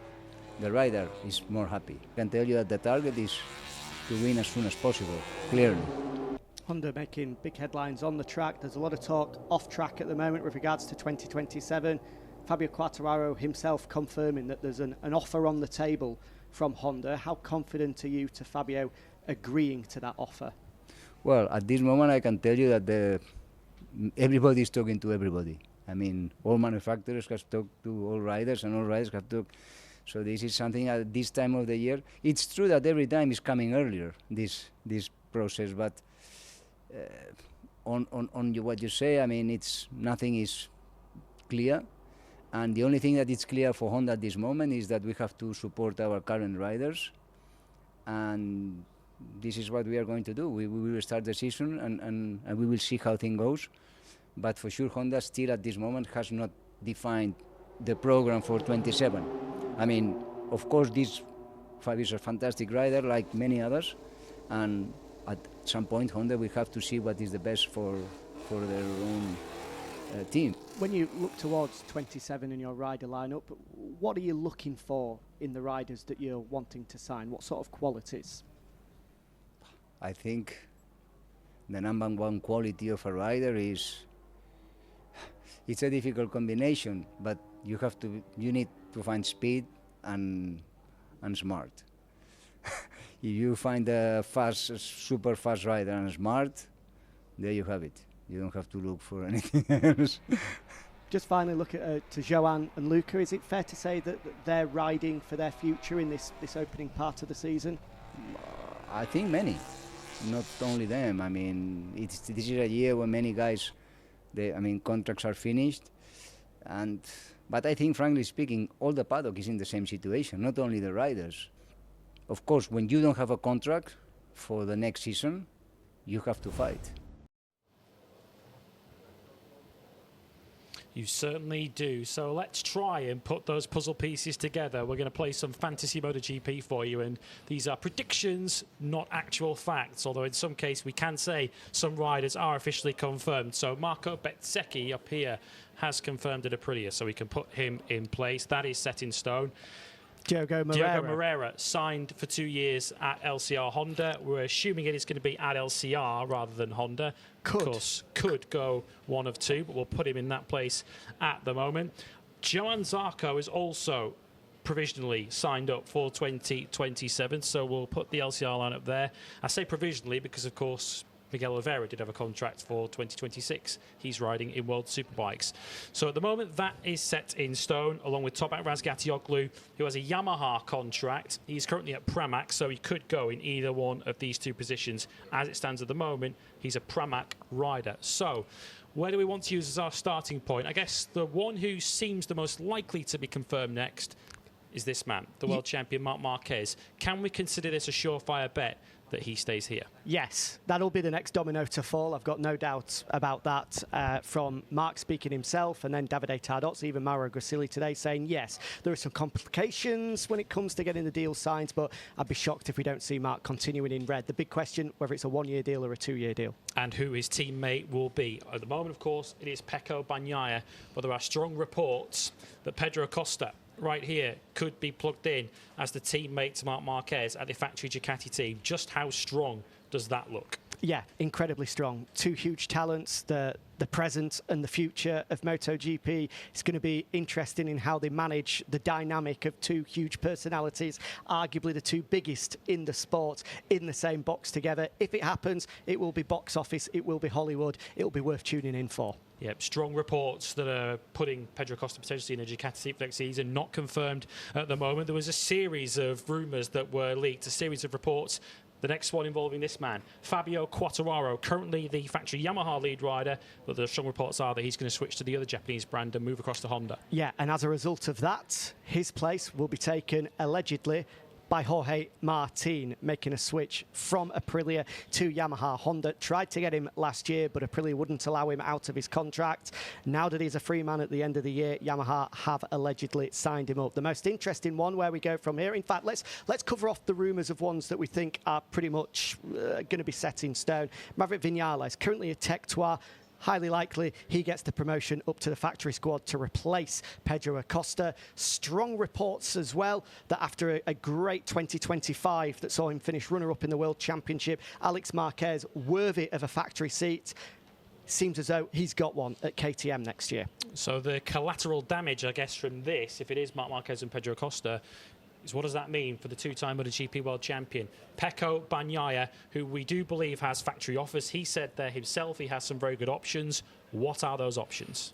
the rider is more happy. I can tell you that the target is to win as soon as possible, clearly. Honda making big headlines on the track. There's a lot of talk off track at the moment with regards to 2027. Fabio Quartararo himself confirming that there's an offer on the table from Honda. How confident are you to Fabio agreeing to that offer? Well, at this moment I can tell you that everybody is talking to everybody. I mean, all manufacturers have talked to all riders, and all riders have talked. So this is something at this time of the year. It's true that every time is coming earlier, this process, but on what you say, I mean, nothing is clear. And the only thing that is clear for Honda at this moment is that we have to support our current riders, and this is what we are going to do. We will start the season and we will see how things goes. But for sure, Honda still at this moment has not defined the program for 27. I mean, of course, this Fabio is a fantastic rider like many others, and at some point Honda will have to see what is the best for their own team. When you look towards 27 in your rider lineup, what are you looking for in the riders that you're wanting to sign? What sort of qualities? I think the number one quality of a rider is, it's a difficult combination, but you need to find speed and smart. If you find a super fast rider and smart, there you have it. You don't have to look for anything else. Just finally look at to Joan and Luca. Is it fair to say that they're riding for their future in this opening part of the season? I think many, not only them. I mean, this is a year when many guys, contracts are finished, but I think, frankly speaking, all the paddock is in the same situation, not only the riders. Of course, when you don't have a contract for the next season, you have to fight. You certainly do. So let's try and put those puzzle pieces together. We're going to play some fantasy MotoGP for you, and these are predictions, not actual facts, although in some case we can say some riders are officially confirmed. So Marco Bezzecchi up here has confirmed at Aprilia, so we can put him in place. That is set in stone. Diogo Moreira signed for 2 years at LCR Honda. We're assuming it is going to be at LCR rather than Honda. Of course, could go one of two, but we'll put him in that place at the moment. Johann Zarco is also provisionally signed up for 2027, so we'll put the LCR lineup there. I say provisionally because, of course, Miguel Oliveira did have a contract for 2026. He's riding in World Superbikes. So at the moment, that is set in stone, along with Toprak Razgatlioglu, who has a Yamaha contract. He's currently at Pramac, so he could go in either one of these two positions. As it stands at the moment, he's a Pramac rider. So where do we want to use as our starting point? I guess the one who seems the most likely to be confirmed next is this man, the world champion Marc Marquez. Can we consider this a surefire bet that he stays here? Yes, that'll be the next domino to fall. I've got no doubt about that, from Mark speaking himself, and then Davide Tardozzi, even Mauro Grassilli today saying, yes, there are some complications when it comes to getting the deal signed, but I'd be shocked if we don't see Mark continuing in red. The big question, whether it's a 1-year deal or a 2-year deal. And who his teammate will be. At the moment, of course, it is Pecco Bagnaia, but there are strong reports that Pedro Acosta right here could be plugged in as the teammate to Marc Marquez at the factory Ducati team. Just how strong does that look? Yeah, incredibly strong. Two huge talents, the present and the future of MotoGP. It's going to be interesting in how they manage the dynamic of two huge personalities, arguably the two biggest in the sport, in the same box together. If it happens, it will be box office, it will be Hollywood, it will be worth tuning in for. Yep, strong reports that are putting Pedro Acosta potentially in a Ducati seat for next season, not confirmed at the moment. There was a series of rumours that were leaked, a series of reports. The next one involving this man, Fabio Quartararo, currently the factory Yamaha lead rider, but the strong reports are that he's going to switch to the other Japanese brand and move across to Honda. Yeah, and as a result of that, his place will be taken, allegedly, by Jorge Martin, making a switch from Aprilia to Yamaha. Honda tried to get him last year, but Aprilia wouldn't allow him out of his contract. Now that he's a free man at the end of the year, Yamaha have allegedly signed him up. The most interesting one, where we go from here. In fact, let's cover off the rumours of ones that we think are pretty much going to be set in stone. Maverick Vinales, currently at Tech Trois. Highly likely he gets the promotion up to the factory squad to replace Pedro Acosta. Strong reports as well that after a great 2025 that saw him finish runner-up in the World Championship, Alex Marquez worthy of a factory seat. Seems as though he's got one at KTM next year. So the collateral damage, I guess, from this, if it is Marc Marquez and Pedro Acosta, is what does that mean for the two-time MotoGP world champion? Pecco Bagnaia, who we do believe has factory offers. He said there himself he has some very good options. What are those options?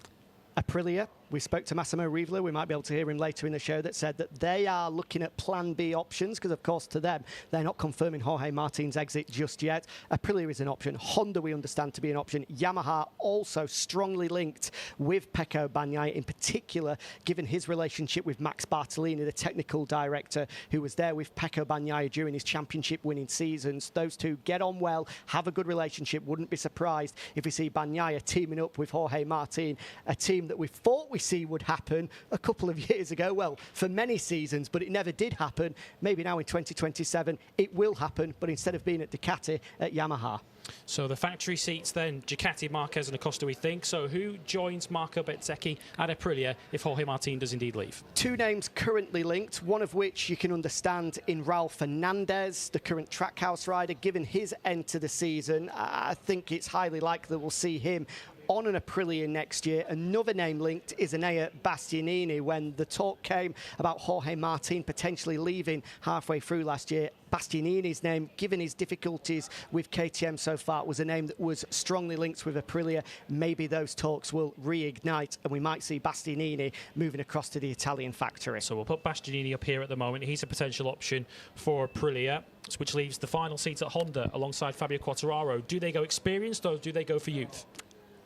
Aprilia, we spoke to Massimo Rivolo, we might be able to hear him later in the show, that said that they are looking at plan B options, because of course to them, they're not confirming Jorge Martin's exit just yet. Aprilia is an option. Honda we understand to be an option. Yamaha also strongly linked with Pecco Bagnaia, in particular, given his relationship with Max Bartolini, the technical director, who was there with Pecco Bagnaia during his championship winning seasons. Those two get on well, have a good relationship. Wouldn't be surprised if we see Bagnaia teaming up with Jorge Martin, a team that we thought we see would happen a couple of years ago, well, for many seasons, but it never did happen. Maybe now in 2027 it will happen, but instead of being at Ducati, at Yamaha. So the factory seats then, Ducati, Marquez and Acosta, we think. So who joins Marco Bezzecchi at Aprilia if Jorge Martin does indeed leave? Two names currently linked, one of which you can understand in Raul Fernandez, the current Trackhouse rider. Given his end to the season, I think it's highly likely that we'll see him on an Aprilia next year. Another name linked is Enea Bastianini. When the talk came about Jorge Martin potentially leaving halfway through last year, Bastianini's name, given his difficulties with KTM so far, was a name that was strongly linked with Aprilia. Maybe those talks will reignite and we might see Bastianini moving across to the Italian factory. So we'll put Bastianini up here at the moment. He's a potential option for Aprilia, which leaves the final seats at Honda alongside Fabio Quartararo. Do they go experienced or do they go for youth?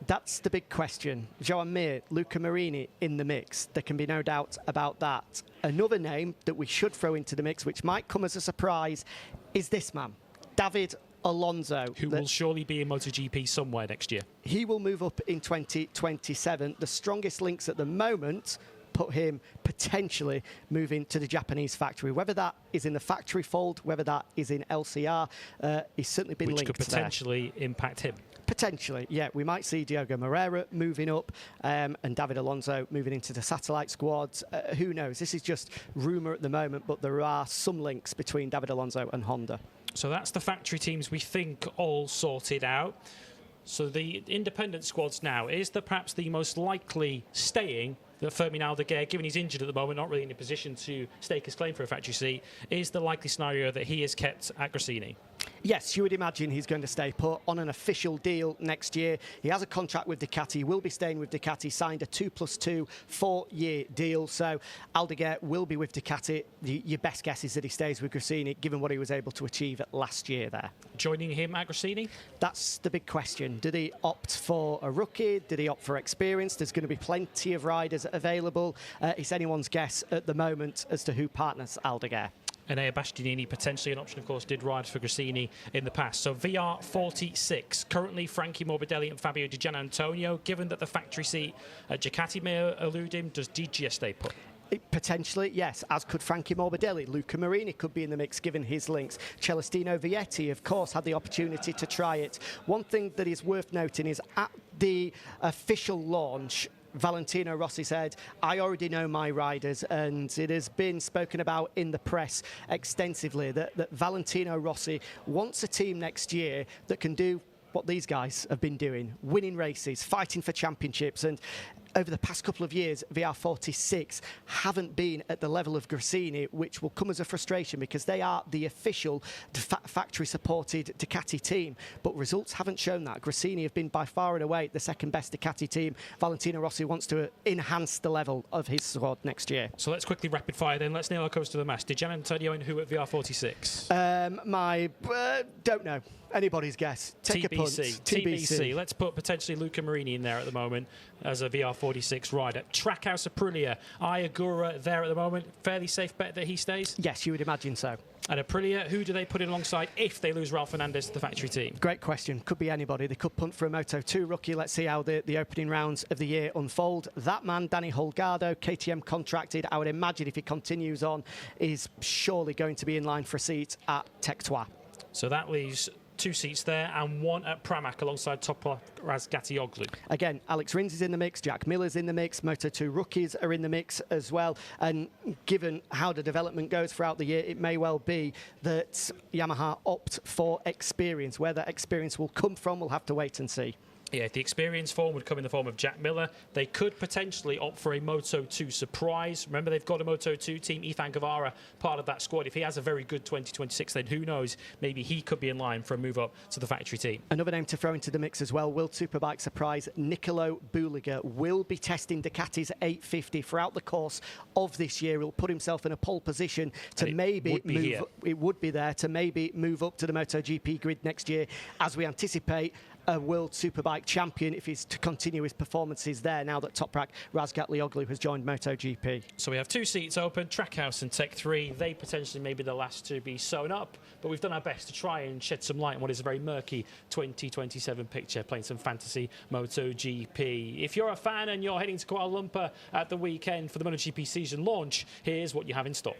That's the big question. Joan Mir, Luca Marini in the mix. There can be no doubt about that. Another name that we should throw into the mix, which might come as a surprise, is this man, David Alonso. Who will surely be in MotoGP somewhere next year. He will move up in 2027. The strongest links at the moment put him potentially moving to the Japanese factory. Whether that is in the factory fold, whether that is in LCR, he's certainly been linked there. Which could potentially impact him. Potentially, yeah. We might see Diogo Moreira moving up and David Alonso moving into the satellite squads. Who knows? This is just rumour at the moment, but there are some links between David Alonso and Honda. So that's the factory teams we think all sorted out. So the independent squads now, is perhaps the most likely staying that Fermin Aldeguer, given he's injured at the moment, not really in a position to stake his claim for a factory seat, is the likely scenario that he is kept at Gresini? Yes, you would imagine he's going to stay put on an official deal next year. He has a contract with Ducati. He will be staying with Ducati, signed a 2+2 4-year deal. So Aldeguer will be with Ducati. Your best guess is that he stays with Gresini, given what he was able to achieve last year there. Joining him at Gresini? That's the big question. Did he opt for a rookie? Did he opt for experience? There's going to be plenty of riders available. It's anyone's guess at the moment as to who partners Aldeguer. Enea Bastianini, potentially an option, of course, did ride for Gresini in the past. So VR46, currently Frankie Morbidelli and Fabio Di Giannantonio. Given that the factory seat at Ducati may elude him, does Di Gia stay put? Potentially, yes, as could Frankie Morbidelli. Luca Marini could be in the mix given his links. Celestino Vietti, of course, had the opportunity to try it. One thing that is worth noting is at the official launch, Valentino Rossi said, I already know my riders, and it has been spoken about in the press extensively that Valentino Rossi wants a team next year that can do what these guys have been doing, winning races, fighting for championships. And over the past couple of years, VR46 haven't been at the level of Gresini, which will come as a frustration because they are the official factory-supported Ducati team. But results haven't shown that. Gresini have been by far and away the second best Ducati team. Valentino Rossi wants to enhance the level of his squad next year. So let's quickly rapid fire then. Let's nail our coast to the mast. Did Giannantonio and who at VR46? Don't know. Anybody's guess. Take TBC. a punt. TBC. Let's put potentially Luca Marini in there at the moment as a VR46 rider. Trackhouse Aprilia. Iagura there at the moment. Fairly safe bet that he stays? Yes, you would imagine so. And Aprilia, who do they put in alongside if they lose Raul Fernandez to the factory team? Great question. Could be anybody. They could punt for a Moto2 rookie. Let's see how the opening rounds of the year unfold. That man, Danny Holgado, KTM contracted. I would imagine if he continues on, is surely going to be in line for a seat at Tech3. So that leaves 2 seats there and 1 at Pramac alongside Toprak Razgatioglu. Again, Alex Rins is in the mix, Jack Miller's in the mix, Moto2 rookies are in the mix as well. And given how the development goes throughout the year, it may well be that Yamaha opt for experience. Where that experience will come from, we'll have to wait and see. Yeah, the experience form would come in the form of Jack Miller. They could potentially opt for a Moto2 surprise. Remember, they've got a Moto2 team, Ethan Guevara, part of that squad. If he has a very good 2026, then who knows, maybe he could be in line for a move up to the factory team. Another name to throw into the mix as well, World Superbike surprise, Nicolo Buliga will be testing Ducati's 850 throughout the course of this year. He'll put himself in a pole position to maybe move. It would be there to maybe move up to the MotoGP grid next year, as we anticipate a World Superbike champion if he's to continue his performances there now that Toprak Razgatlioglu has joined MotoGP. So we have 2 seats open, Trackhouse and Tech 3. They potentially may be the last to be sewn up, but we've done our best to try and shed some light on what is a very murky 2027 picture, playing some fantasy MotoGP. If you're a fan and you're heading to Kuala Lumpur at the weekend for the MotoGP season launch, here's what you have in store.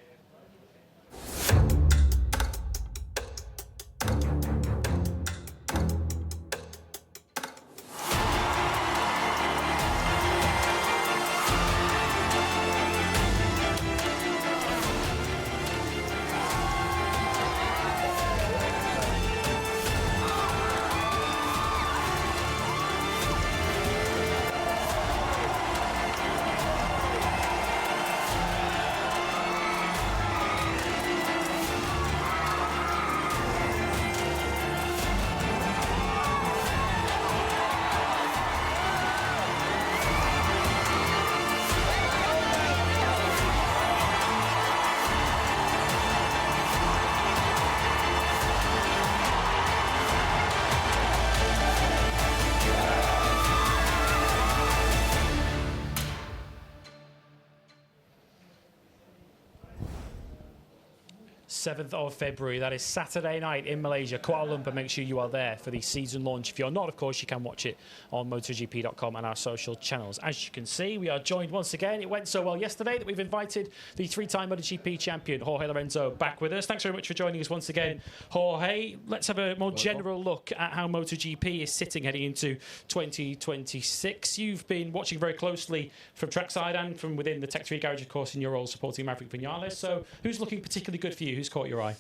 of February. That is Saturday night in Malaysia, Kuala Lumpur. Make sure you are there for the season launch. If you're not, of course, you can watch it on MotoGP.com and our social channels. As you can see, we are joined once again. It went so well yesterday that we've invited the 3-time MotoGP champion, Jorge Lorenzo, back with us. Thanks very much for joining us once again, Jorge. Let's have a more general look at how MotoGP is sitting heading into 2026. You've been watching very closely from trackside and from within the Tech 3 garage, of course, in your role supporting Maverick Vinales. So who's looking particularly good for you? Who's caught your eye?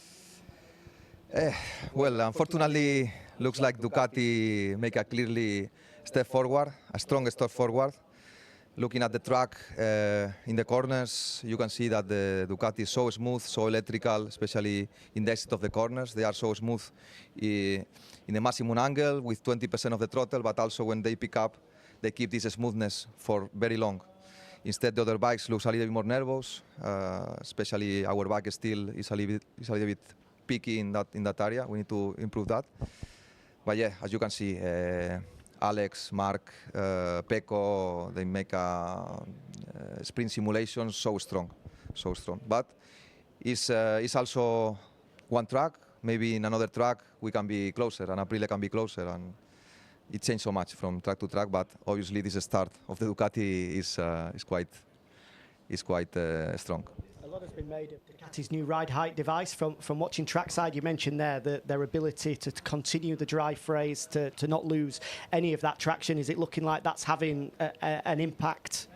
Well, unfortunately, looks like Ducati make a clearly step forward, a strong step forward. Looking at the track in the corners, you can see that the Ducati is so smooth, so electrical, especially in the exit of the corners. They are so smooth in the maximum angle with 20% of the throttle, but also when they pick up, they keep this smoothness for very long. Instead, the other bikes looks a little bit more nervous, especially our bike still is a little bit picky in that area. We need to improve that. But yeah, as you can see, Alex, Mark, Pecco, they make a sprint simulation so strong. But it's also one track. Maybe in another track we can be closer, and Aprilia can be closer, and it changed so much from track to track. But obviously, this start of the Ducati is quite strong. A lot has been made of Ducati's new ride height device. From watching trackside, you mentioned there that their ability to continue the drive phrase, to not lose any of that traction. Is it looking like that's having an impact?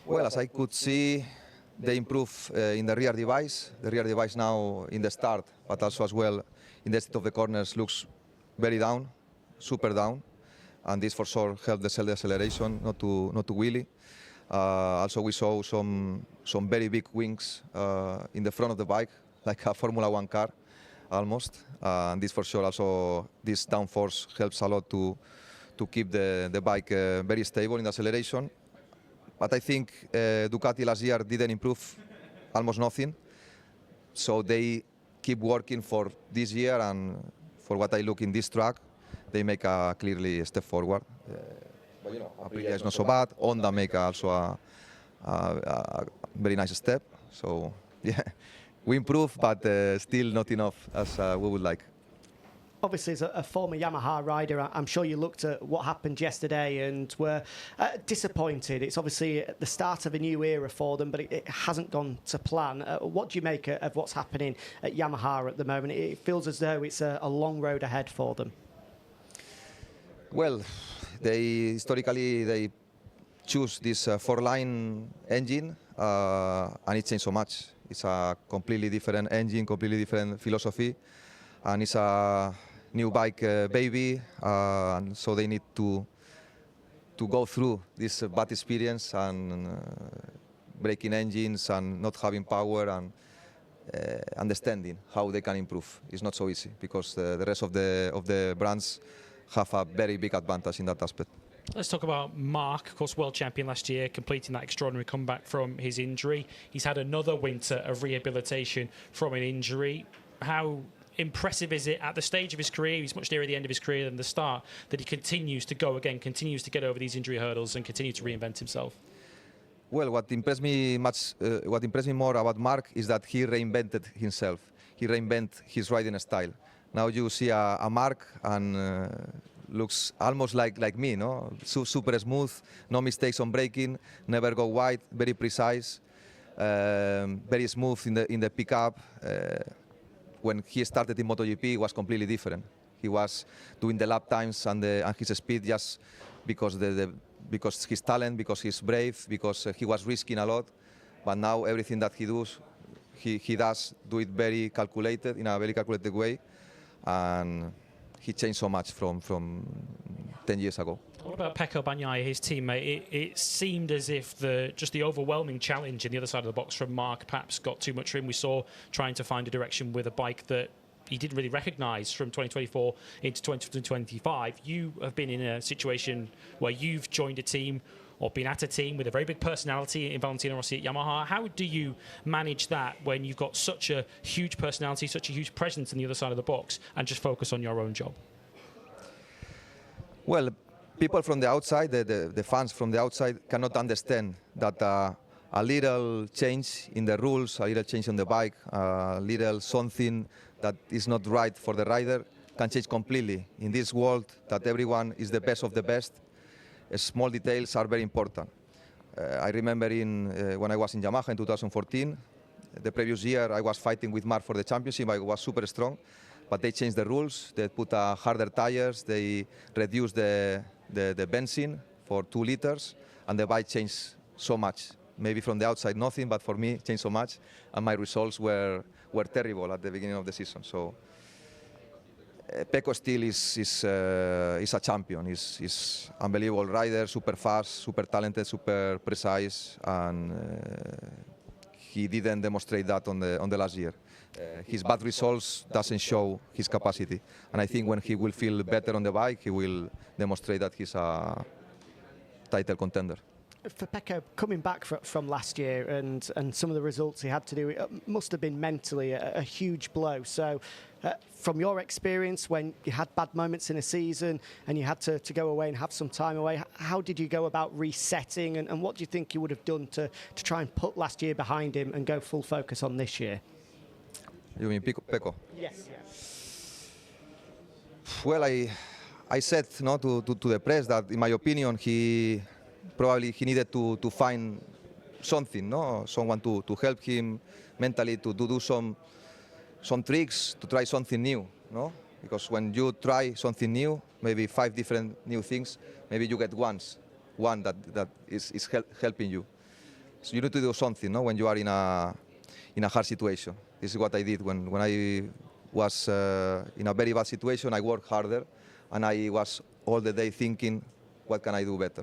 Well, as I could see, they improve in the rear device. The rear device now in the start, but also as well in the exit of the corners looks very down, super down, and this for sure helped the acceleration, not to wheelie. Also, we saw some very big wings in the front of the bike, like a Formula 1 car, almost. And this for sure also, this downforce helps a lot to keep the bike very stable in the acceleration. But I think Ducati last year didn't improve almost nothing. So they keep working for this year, and for what I look in this track, they make a clearly step forward. But you know, Aprilia is not so bad. Honda make also a very nice step. So yeah, we improve, but still not enough as we would like. Obviously, as a former Yamaha rider, I'm sure you looked at what happened yesterday and were disappointed. It's obviously the start of a new era for them, but it hasn't gone to plan. What do you make of what's happening at Yamaha at the moment? It feels as though it's a long road ahead for them. Well, historically they choose this 4-line engine, and it changed so much. It's a completely different engine, completely different philosophy, and it's a new bike baby, and so they need to go through this bad experience and breaking engines and not having power and understanding how they can improve. It's not so easy because the rest of the brands have a very big advantage in that aspect. Let's talk about Mark, of course, world champion last year, completing that extraordinary comeback from his injury. He's had another winter of rehabilitation from an injury. How impressive is it at the stage of his career, he's much nearer the end of his career than the start, that he continues to go again, continues to get over these injury hurdles and continue to reinvent himself? Well, what impressed me more about Mark is that he reinvented himself. He reinvented his riding style. Now you see a Mark and looks almost like me, no? Super smooth, no mistakes on braking, never go wide, very precise, very smooth in the pickup. When he started in MotoGP, it was completely different. He was doing the lap times and his speed just because because his talent, because he's brave, because he was risking a lot. But now everything that he does, he does do it very calculated, in a very calculated way, and he changed so much from 10 years ago. What about Pecco Bagnaia, his teammate? It seemed as if just the overwhelming challenge in the other side of the box from Mark perhaps got too much for him. We saw trying to find a direction with a bike that he didn't really recognise from 2024 into 2025. You have been in a situation where you've joined a team or been at a team with a very big personality in Valentino Rossi at Yamaha. How do you manage that when you've got such a huge personality, such a huge presence in the other side of the box, and just focus on your own job? Well, people from the outside, the fans from the outside, cannot understand that a little change in the rules, a little change on the bike, a little something that is not right for the rider can change completely. In this world that everyone is the best of the best, small details are very important. I remember when I was in Yamaha in 2014, the previous year I was fighting with Mark for the championship. I was super strong, but they changed the rules. They put harder tires. They reduced the benzene for 2 liters, and the bike changed so much. Maybe from the outside nothing, but for me it changed so much, and my results were terrible at the beginning of the season. So Pecco still is a champion. He's unbelievable rider, super fast, super talented, super precise, and he didn't demonstrate that on the last year. His bad results doesn't show his capacity, and I think when he will feel better on the bike, he will demonstrate that he's a title contender. For Pecco, coming back from last year and some of the results he had to do, it must have been mentally a huge blow. So from your experience, when you had bad moments in a season and you had to go away and have some time away, how did you go about resetting, and what do you think you would have done to try and put last year behind him and go full focus on this year? You mean Pecco? Yes. Well, I said to the press that, in my opinion, he needed to find something, someone to help him mentally, to do some tricks, to try something new, Because when you try something new, maybe 5 different new things, maybe you get one that is helping you. So you need to do something, when you are in a hard situation. This is what I did when I was in a very bad situation. I worked harder, and I was all the day thinking, what can I do better?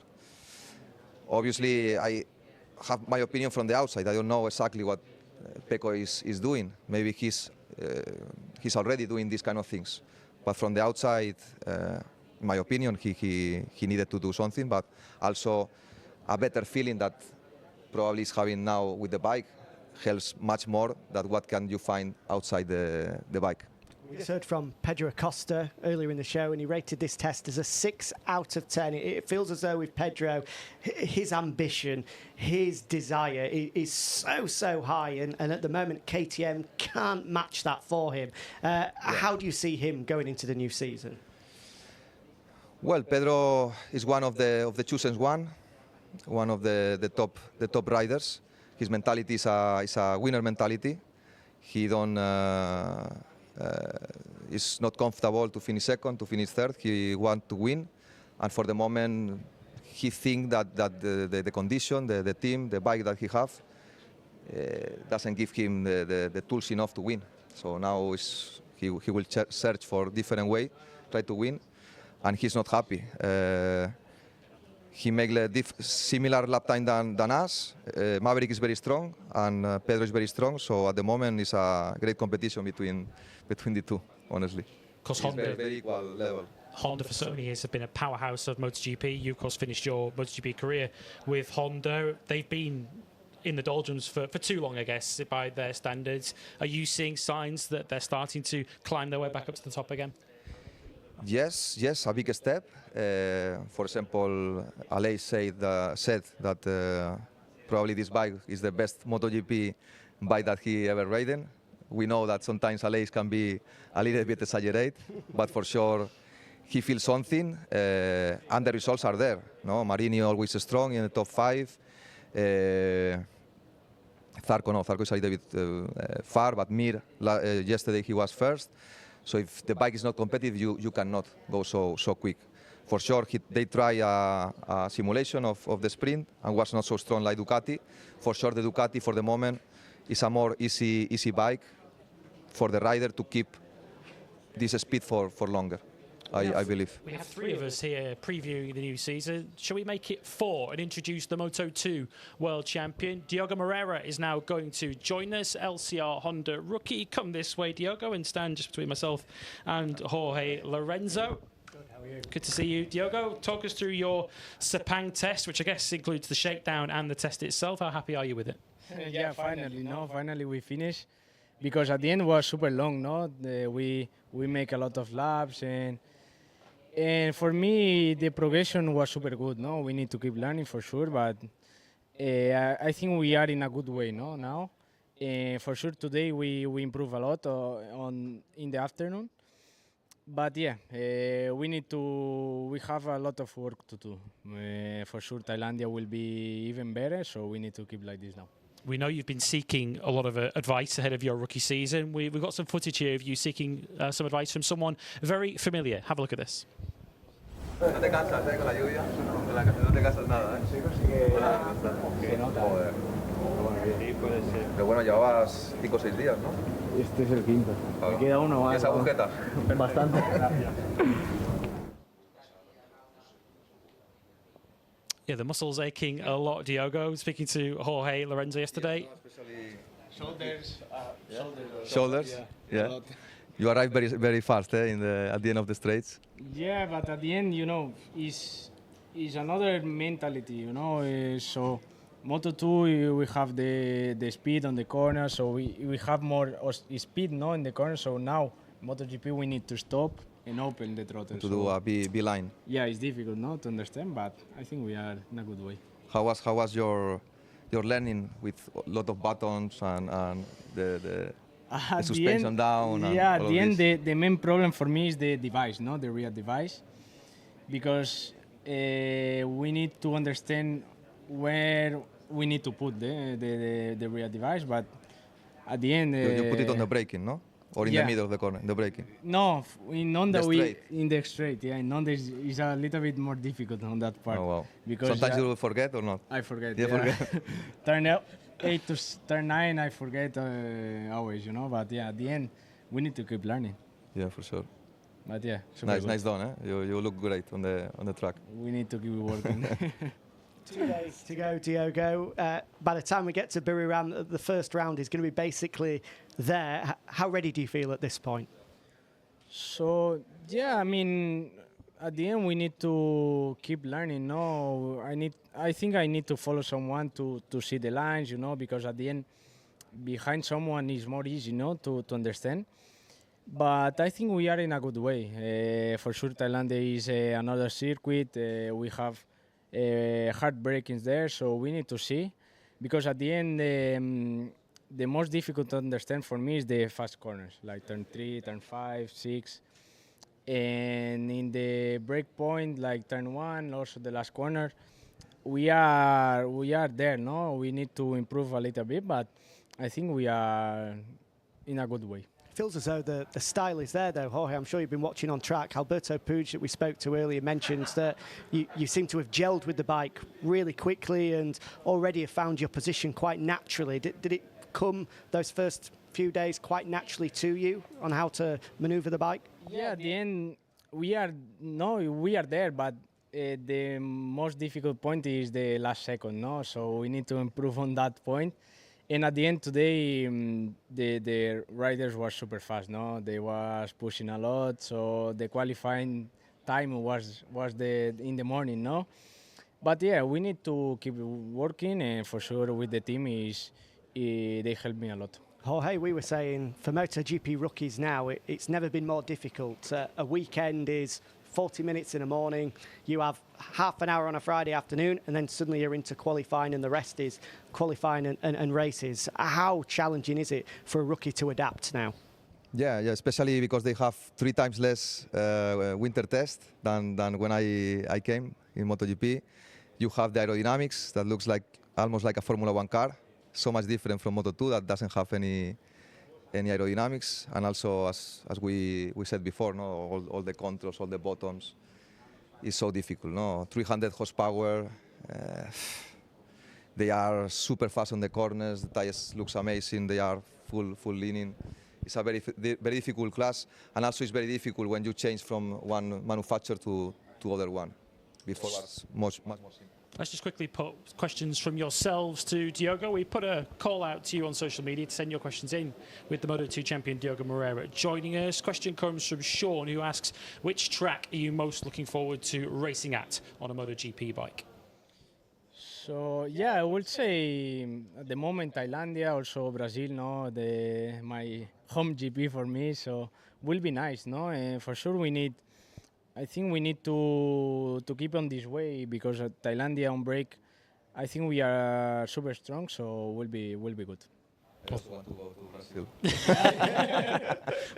Obviously, I have my opinion from the outside. I don't know exactly what Pecco is doing. Maybe he's already doing these kind of things. But from the outside, in my opinion, he needed to do something, but also a better feeling that probably is having now with the bike helps much more than what can you find outside the bike. We just heard from Pedro Acosta earlier in the show, and he rated this test as a 6 out of 10. It feels as though with Pedro, his ambition, his desire is so high, and at the moment KTM can't match that for him. How do you see him going into the new season? Well, Pedro is one of the chosen one of the top riders. His mentality is a winner mentality. He is not comfortable to finish second, to finish third. He wants to win, and for the moment, he thinks that the condition, the team, the bike that he has doesn't give him the tools enough to win. So now He will search for different way, try to win, and he's not happy. He make a similar lap time than us. Maverick is very strong, and Pedro is very strong. So at the moment, it's a great competition between the two, honestly. Because It's very equal level. Honda for so many years have been a powerhouse of MotoGP. You, of course, finished your MotoGP career with Honda. They've been in the doldrums for too long, I guess, by their standards. Are you seeing signs that they're starting to climb their way back up to the top again? Yes, a big step. For example, Aleix said that probably this bike is the best MotoGP bike that he ever ridden. We know that sometimes Aleix can be a little bit exaggerated, but for sure he feels something, and the results are there. No, Marini always strong in the top 5. Zarco is a little bit far, but Mir yesterday he was first. So if the bike is not competitive, you cannot go so quick. For sure, they try a simulation of the sprint and was not so strong like Ducati. For sure, the Ducati for the moment is a more easy bike for the rider to keep this speed for longer. I believe. We have 3 of us here previewing the new season. Shall we make it 4 and introduce the Moto2 world champion? Diogo Moreira is now going to join us. LCR Honda rookie. Come this way, Diogo, and stand just between myself and Jorge Lorenzo. Good, how are you? Good to see you. Diogo, talk us through your Sepang test, which I guess includes the shakedown and the test itself. How happy are you with it? Yeah, finally we finished. Because at the end was super long, no? We make a lot of laps and for me, the progression was super good. No, we need to keep learning for sure, but I think we are in a good way. No, now, for sure today we improve a lot in the afternoon. But yeah, we have a lot of work to do. For sure, Thailandia will be even better, so we need to keep like this now. We know you've been seeking a lot of advice ahead of your rookie season. We've got some footage here of you seeking some advice from someone very familiar. Have a look at this. No te cansas, con la lluvia. Con la café no te cansas nada, Se nota. Joder. Sí, puede ser. Pero bueno, llevabas 5 o 6 días, ¿no? Este es el quinto. Claro. Me queda uno más. ¿Y esa agujeta? Bastante. Yeah, the muscles aching a lot, Diogo. Speaking to Jorge Lorenzo yesterday. Shoulders. Shoulders? Yeah. You arrived very fast at the end of the straights. Yeah, but at the end, is another mentality, so Moto2 we have the speed on the corner, so we have more speed, in the corner. So now MotoGP we need to stop and open the throttle. To do a B line. Yeah, it's difficult, to understand, but I think we are in a good way. How was your learning with a lot of buttons and the suspension down? Yeah, and at all the of end, this? the main problem for me is the device, the rear device, because we need to understand where we need to put the rear device, but at the end... You put it on the braking, no? Or in the middle of the corner, the braking? No, in Honda straight. In the straight, yeah. In Honda is a little bit more difficult on that part. Oh, wow. Because sometimes you will forget or not? I forget. You forget? Turn 8 to turn 9, I forget always, But yeah, at the end, we need to keep learning. Yeah, for sure. But yeah, nice done, eh? You look great on the track. We need to keep working. 2 days to go, Diogo. By the time we get to Buriram, the first round is going to be basically there. How ready do you feel at this point? So, yeah, I mean, at the end we need to keep learning. No, I think I need to follow someone to see the lines, because at the end, behind someone is more easy, to understand. But I think we are in a good way. For sure, Thailand is another circuit. We have hard breakings there, so we need to see, because at the end the most difficult to understand for me is the fast corners, like turn 3, turn 5, 6, and in the break point, like turn 1, also the last corner, we are there. We need to improve a little bit, but I think we are in a good way. Feels as though the style is there, though, Jorge. I'm sure you've been watching on track. Alberto Puig, that we spoke to earlier, mentioned that you seem to have gelled with the bike really quickly and already have found your position quite naturally. Did it come those first few days quite naturally to you on how to maneuver the bike? Yeah, at the end, we are there, but the most difficult point is the last second, no? So we need to improve on that point. And at the end today, the riders were super fast, no? They was pushing a lot, so the qualifying time was in the morning, no? But yeah, we need to keep working, and for sure with the team they helped me a lot. Jorge, we were saying for MotoGP rookies now, it's never been more difficult. A weekend is 40 minutes in the morning, you have half an hour on a Friday afternoon, and then suddenly you're into qualifying, and the rest is qualifying and races. How challenging is it for a rookie to adapt now? Yeah, especially because they have 3 times less winter test than when I came in MotoGP. You have the aerodynamics that looks like almost like a Formula 1 car, so much different from Moto2 that doesn't have any aerodynamics, and also as we said before, no, all the controls, all the buttons is so difficult. No, 300 horsepower. They are super fast on the corners. The tires looks amazing. They are full leaning. It's a very difficult class, and also it's very difficult when you change from one manufacturer to other one. Before was much more simple. Let's just quickly put questions from yourselves to Diogo. We put a call out to you on social media to send your questions in, with the Moto2 champion Diogo Moreira joining us. Question comes from Sean, who asks, which track are you most looking forward to racing at on a MotoGP bike? So yeah, I would say at the moment Thailandia, also Brazil, no, my home GP for me, so will be nice, no, and for sure I think we need to keep on this way, because at Thailandia on break, I think we are super strong, so will be good. I also want to go to Brazil.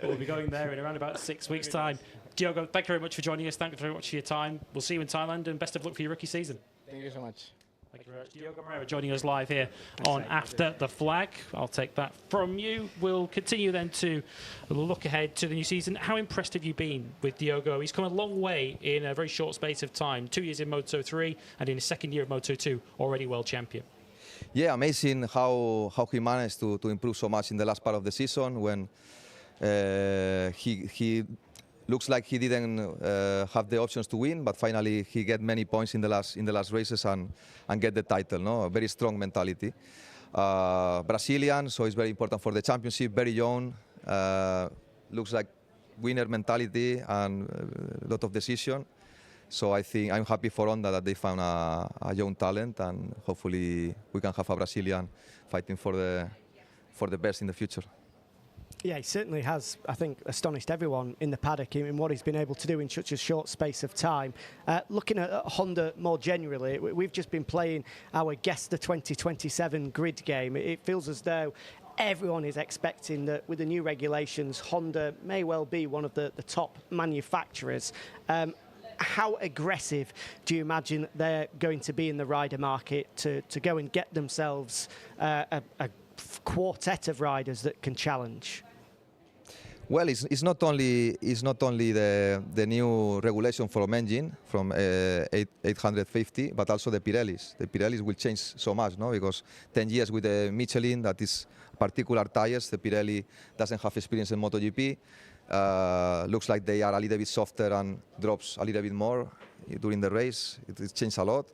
We'll be going there in around about 6 weeks' time. Diogo, thank you very much for joining us. Thank you very much for your time. We'll see you in Thailand, and best of luck for your rookie season. Thank you so much. Thank you very much. Diogo Moreira joining us live here on After the Flag. I'll take that from you. We'll continue then to look ahead to the new season. How impressed have you been with Diogo? He's come a long way in a very short space of time. 2 years in Moto3 and in his second year of Moto2, already world champion. Yeah, amazing how he managed to improve so much in the last part of the season, when he looks like he didn't have the options to win, but finally he get many points in the last races and get the title. No, a very strong mentality. Brazilian, so it's very important for the championship. Very young, looks like winner mentality and a lot of decision. So I think I'm happy for Honda that they found a young talent, and hopefully we can have a Brazilian fighting for the best in the future. Yeah, he certainly has, I think, astonished everyone in the paddock in what he's been able to do in such a short space of time. Looking at Honda more generally, we've just been playing our Guess the 2027 grid game. It feels as though everyone is expecting that with the new regulations, Honda may well be one of the top manufacturers. How aggressive do you imagine they're going to be in the rider market to go and get themselves a quartet of riders that can challenge? Well, it's not only the new regulation from engine from 850, but also the Pirellis. The Pirellis will change so much, no? Because 10 years with the Michelin, that is particular tires. The Pirelli doesn't have experience in MotoGP. Looks like they are a little bit softer and drops a little bit more during the race. It changed a lot,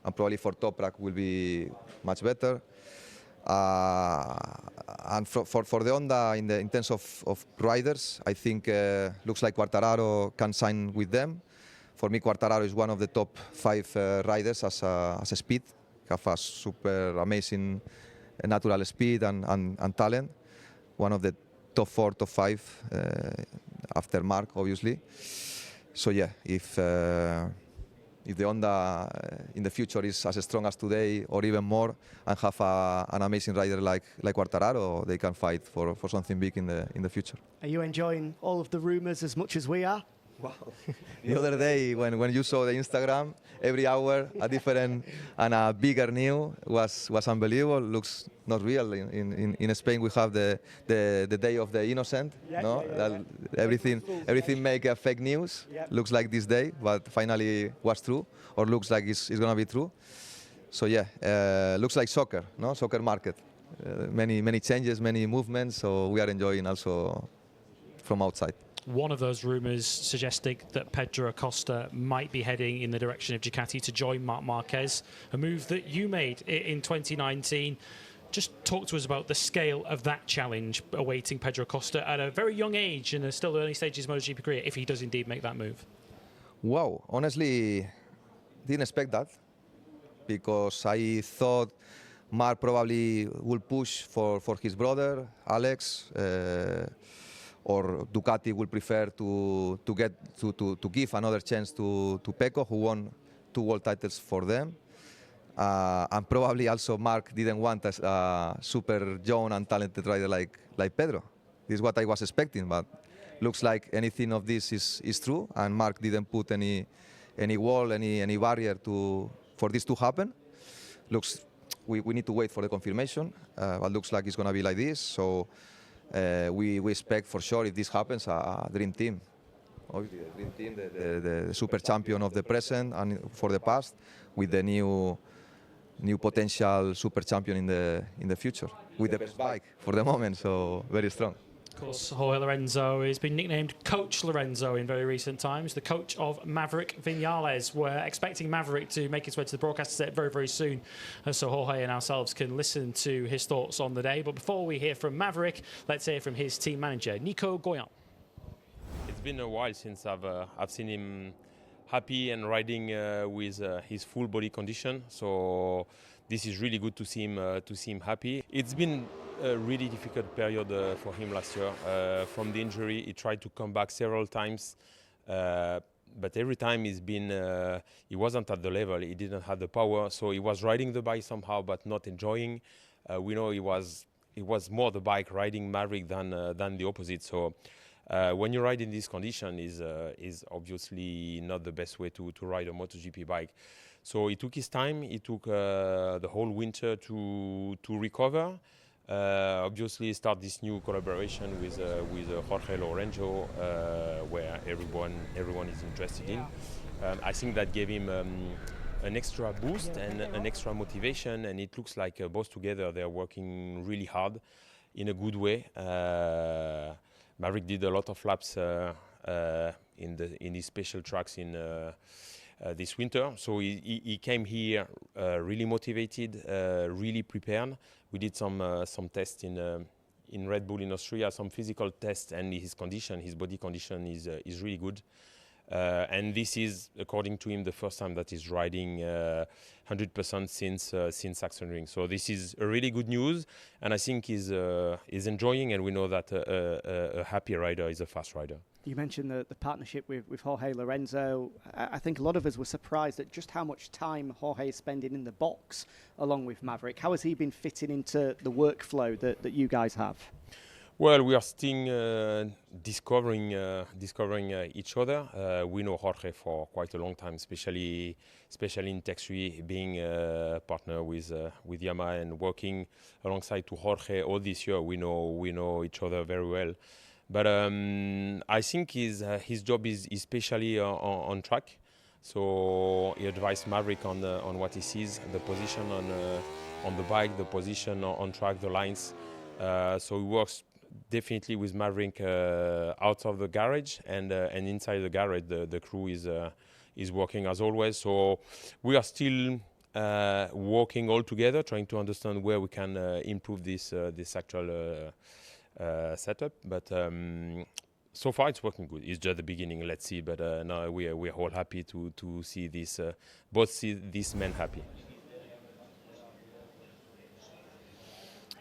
and probably for Toprak will be much better. And for the Honda in terms of riders, I think looks like Quartararo can sign with them. For me, Quartararo is one of the top 5 riders as a speed. Have a super amazing natural speed and talent. One of the top 4, top 5 after Mark, obviously. So yeah, if the Honda in the future is as strong as today or even more, and have an amazing rider like Quartararo, they can fight for something big in the future. Are you enjoying all of the rumours as much as we are? Wow. The other day when you saw the Instagram, every hour a different and a bigger news was unbelievable. Looks not real. In Spain we have the day of the innocent. Yeah, no, yeah. everything make a fake news. Yeah. Looks like this day, but finally was true, or looks like it's gonna be true. So yeah, looks like soccer, no, soccer market. many changes, many movements. So we are enjoying also from outside. One of those rumours suggesting that Pedro Acosta might be heading in the direction of Ducati to join Marc Marquez, a move that you made in 2019. Just talk to us about the scale of that challenge awaiting Pedro Acosta at a very young age and still early stages of his MotoGP career, if he does indeed make that move. Wow, honestly, didn't expect that, because I thought Marc probably will push for his brother, Alex, or Ducati will prefer to give another chance to Pecco, who won 2 world titles for them. And probably also Marc didn't want a super young and talented rider like Pedro. This is what I was expecting, but looks like anything of this is true, and Marc didn't put any wall, any barrier for this to happen. Looks we need to wait for the confirmation, but looks like it's going to be like this. So we expect for sure, if this happens, a dream team. Obviously, the dream team, the super champion of the present and for the past, with the new potential super champion in the future, with the best bike for the moment. So very strong. Of course, Jorge Lorenzo has been nicknamed Coach Lorenzo in very recent times, the coach of Maverick Vinales. We're expecting Maverick to make his way to the broadcast set very, very soon, so Jorge and ourselves can listen to his thoughts on the day. But before we hear from Maverick, let's hear from his team manager, Nico Goyan. It's been a while since I've seen him happy and riding with his full body condition. So this is really good to see him happy. It's been a really difficult period for him last year. From the injury, he tried to come back several times, but every time he wasn't at the level. He didn't have the power, so he was riding the bike somehow, but not enjoying. We know it was more the bike riding Maverick than the opposite. So when you ride in this condition, is obviously not the best way to ride a MotoGP bike. So he took his time. He took the whole winter to recover. Obviously, start this new collaboration with Jorge Lorenzo, where everyone is interested in. I think that gave him an extra boost and an extra motivation, and it looks like both together they're working really hard in a good way. Maverick did a lot of laps in his special tracks in this winter, so he came here really motivated, really prepared. We did some tests in Red Bull in Austria, some physical tests, and his body condition is really good. And this is, according to him, the first time that he's riding 100% since Sachsenring. So this is a really good news, and I think he's enjoying. And we know that a happy rider is a fast rider. You mentioned the partnership with Jorge Lorenzo. I think a lot of us were surprised at just how much time Jorge is spending in the box along with Maverick. How has he been fitting into the workflow that you guys have? Well, we are still discovering each other. We know Jorge for quite a long time, especially in Tech 3, being a partner with Yamaha and working alongside to Jorge all this year. We know each other very well. But I think his job is especially on track. So he advised Maverick on what he sees, the position on the bike, the position on track, the lines. So he works definitely with Maverick out of the garage and inside the garage. The crew is working as always. So we are still working all together, trying to understand where we can improve this actual setup, but so far it's working good. It's just the beginning. Let's see. But now we're all happy to see this these men happy.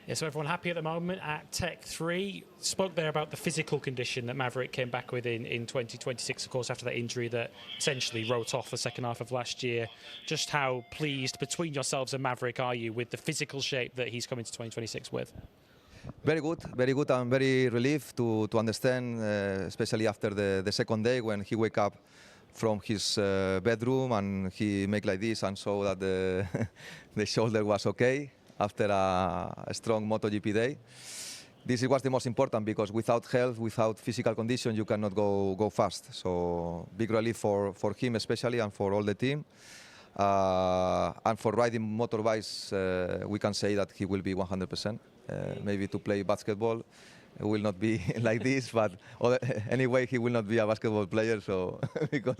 Yeah, so everyone happy at the moment at Tech 3. Spoke there about the physical condition that Maverick came back with in 2026, of course, after that injury that essentially wrote off the second half of last year. Just how pleased between yourselves and Maverick are you with the physical shape that he's coming to 2026 with? Very good. I'm very relieved to understand, especially after the second day when he wake up from his bedroom and he make like this and saw that the shoulder was okay after a strong MotoGP day. This was the most important, because without health, without physical condition, you cannot go fast. So big relief for him especially and for all the team. And for riding motorbikes, we can say that he will be 100%. Maybe to play basketball, it will not be like this, but anyway, he will not be a basketball player, so because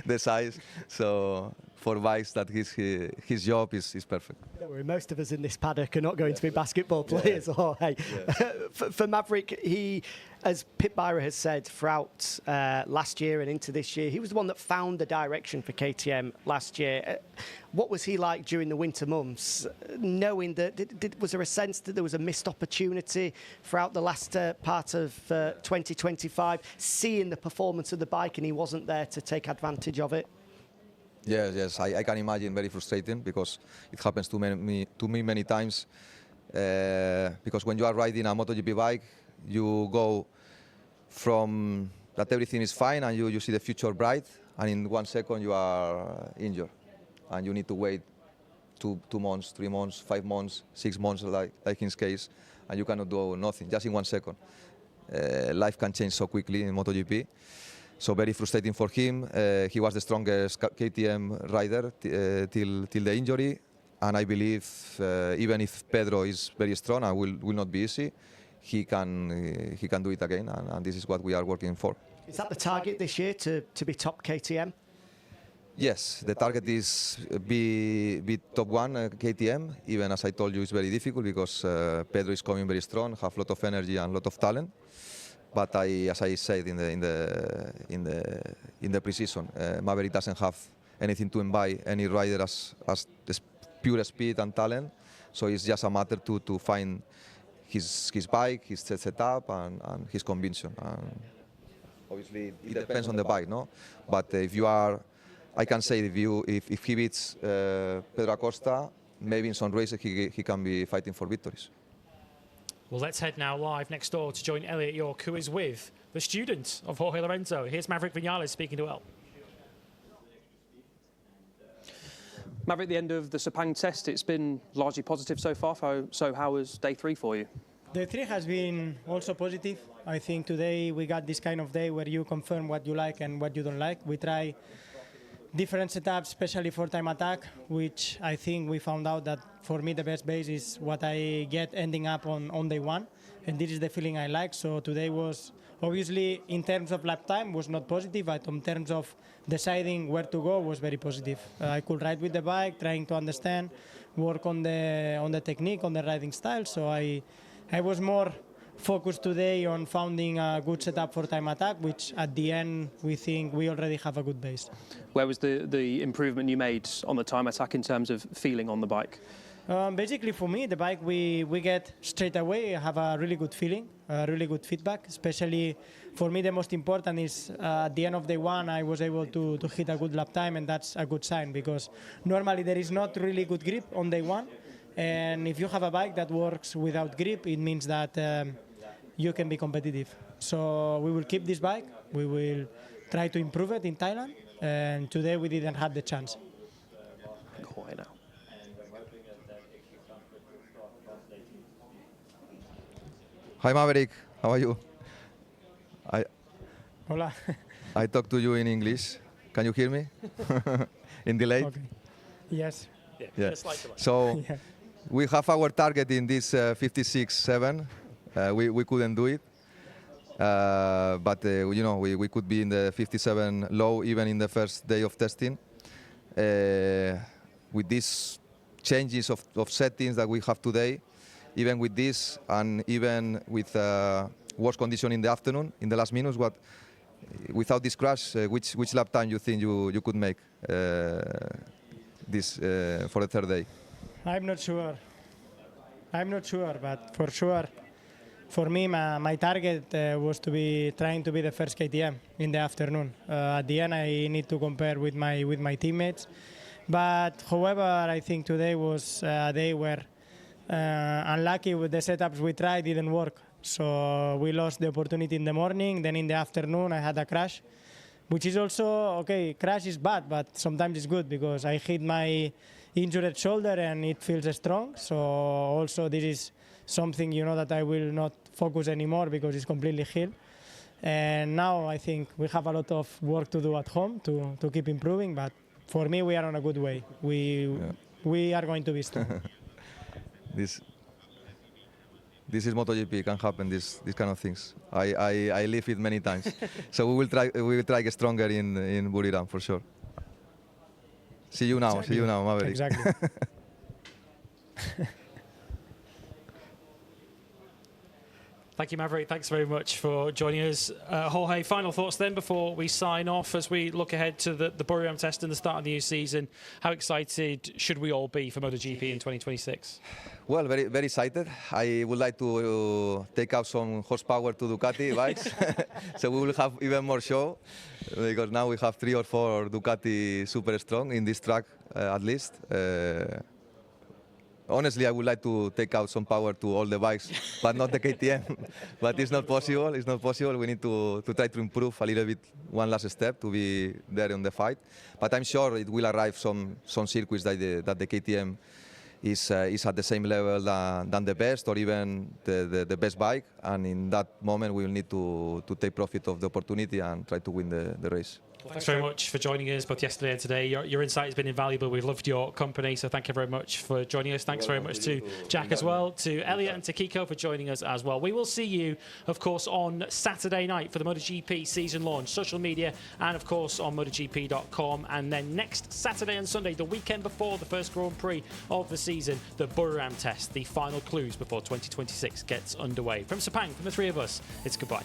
the size. So for bikes, that his job is perfect. Don't worry, most of us in this paddock are not going to be basketball players. Yeah. Oh, hey. Yeah. For Maverick, he, as Pit Byra has said, throughout last year and into this year, he was the one that found the direction for KTM last year. What was he like during the winter months, knowing that, was there a sense that there was a missed opportunity throughout the last part of 2025, seeing the performance of the bike and he wasn't there to take advantage of it? Yes, I can imagine, very frustrating, because it happens to me many times. Because when you are riding a MotoGP bike, you go from that everything is fine and you see the future bright, and in 1 second you are injured. And you need to wait 2 months, 3 months, 5 months, 6 months, like in his case, and you cannot do nothing, just in 1 second. Life can change so quickly in MotoGP. So very frustrating for him. He was the strongest KTM rider till the injury, and I believe even if Pedro is very strong and will not be easy, he can do it again, and this is what we are working for. Is that the target this year, to be top KTM? Yes, the target is be top one KTM. Even as I told you, it's very difficult because Pedro is coming very strong, have a lot of energy and a lot of talent. But as I said in the pre-season, Maverick doesn't have anything to buy any rider as pure speed and talent. So it's just a matter to find his bike, his setup, and his conviction. And obviously, it depends on the bike, no? But if you are, I can say if he beats Pedro Acosta, maybe in some races he can be fighting for victories. Well, let's head now live next door to join Elliot York, who is with the student of Jorge Lorenzo. Here's Maverick Vinales speaking to El. Maverick, at the end of the Sepang test, it's been largely positive so far. So how was day 3 for you? Day 3 has been also positive. I think today we got this kind of day where you confirm what you like and what you don't like. We try different setups, especially for time attack, which I think we found out that for me the best base is what I get ending up on day 1, and this is the feeling I like. So today was obviously, in terms of lap time, was not positive, but in terms of deciding where to go was very positive. I could ride with the bike, trying to understand, work on the technique, on the riding style. So I was more focused today on finding a good setup for time attack, which at the end we think we already have a good base. Where was the improvement you made on the time attack in terms of feeling on the bike? Basically for me, the bike we get straight away, have a really good feeling, really good feedback. Especially for me, the most important is at the end of day 1, I was able to hit a good lap time, and that's a good sign because normally there is not really good grip on day 1. And if you have a bike that works without grip, it means that you can be competitive. So we will keep this bike. We will try to improve it in Thailand. And today we didn't have the chance. Hi Maverick, how are you? Hola. I talk to you in English. Can you hear me? In delay? Okay. Yes. Yeah. So yeah. We have our target in this 56.7. We couldn't do it, but you know we could be in the 57 low even in the first day of testing. With these changes of settings that we have today, even with this and even with worse condition in the afternoon, in the last minutes, without this crash, which lap time you think you could make this for the third day? I'm not sure, but for sure, for me, my target was to be trying to be the first KTM in the afternoon. At the end, I need to compare with my teammates. But however, I think today was a day where unlucky with the setups we tried didn't work. So we lost the opportunity in the morning. Then in the afternoon, I had a crash, which is also, okay, crash is bad, but sometimes it's good because I hit my injured shoulder and it feels strong. So also this is something, you know, that I will not focus anymore because it's completely healed. And now I think we have a lot of work to do at home to keep improving, but for me, we are on a good way. We are going to be strong. This is MotoGP. Can happen. This kind of things. I live it many times. So we will try get stronger in Buriram for sure. See you now. Exactly. See you now, Maverick. Exactly. Thank you, Maverick. Thanks very much for joining us. Jorge, final thoughts then before we sign off as we look ahead to the Buriram test and the start of the new season. How excited should we all be for MotoGP in 2026? Well, very, very excited. I would like to take out some horsepower to Ducati bikes. So we will have even more show because now we have 3 or 4 Ducati super strong in this track at least. Honestly, I would like to take out some power to all the bikes, but not the KTM. But it's not possible. It's not possible. We need to try to improve a little bit, one last step to be there on the fight. But I'm sure it will arrive some circuits that the KTM is at the same level than the best or even the best bike. And in that moment, we will need to take profit of the opportunity and try to win the race. Well, thanks very much for joining us both yesterday and today. Your insight has been invaluable. We've loved your company, so thank you very much for joining us. Thanks very much to Jack as well, to Elliot and to Kiko for joining us as well. We will see you, of course, on Saturday night for the MotoGP season launch, social media, and of course on MotoGP.com. And then next Saturday and Sunday, the weekend before the first Grand Prix of the season, the Buriram test, the final clues before 2026 gets underway. From Sepang, from the three of us, it's goodbye.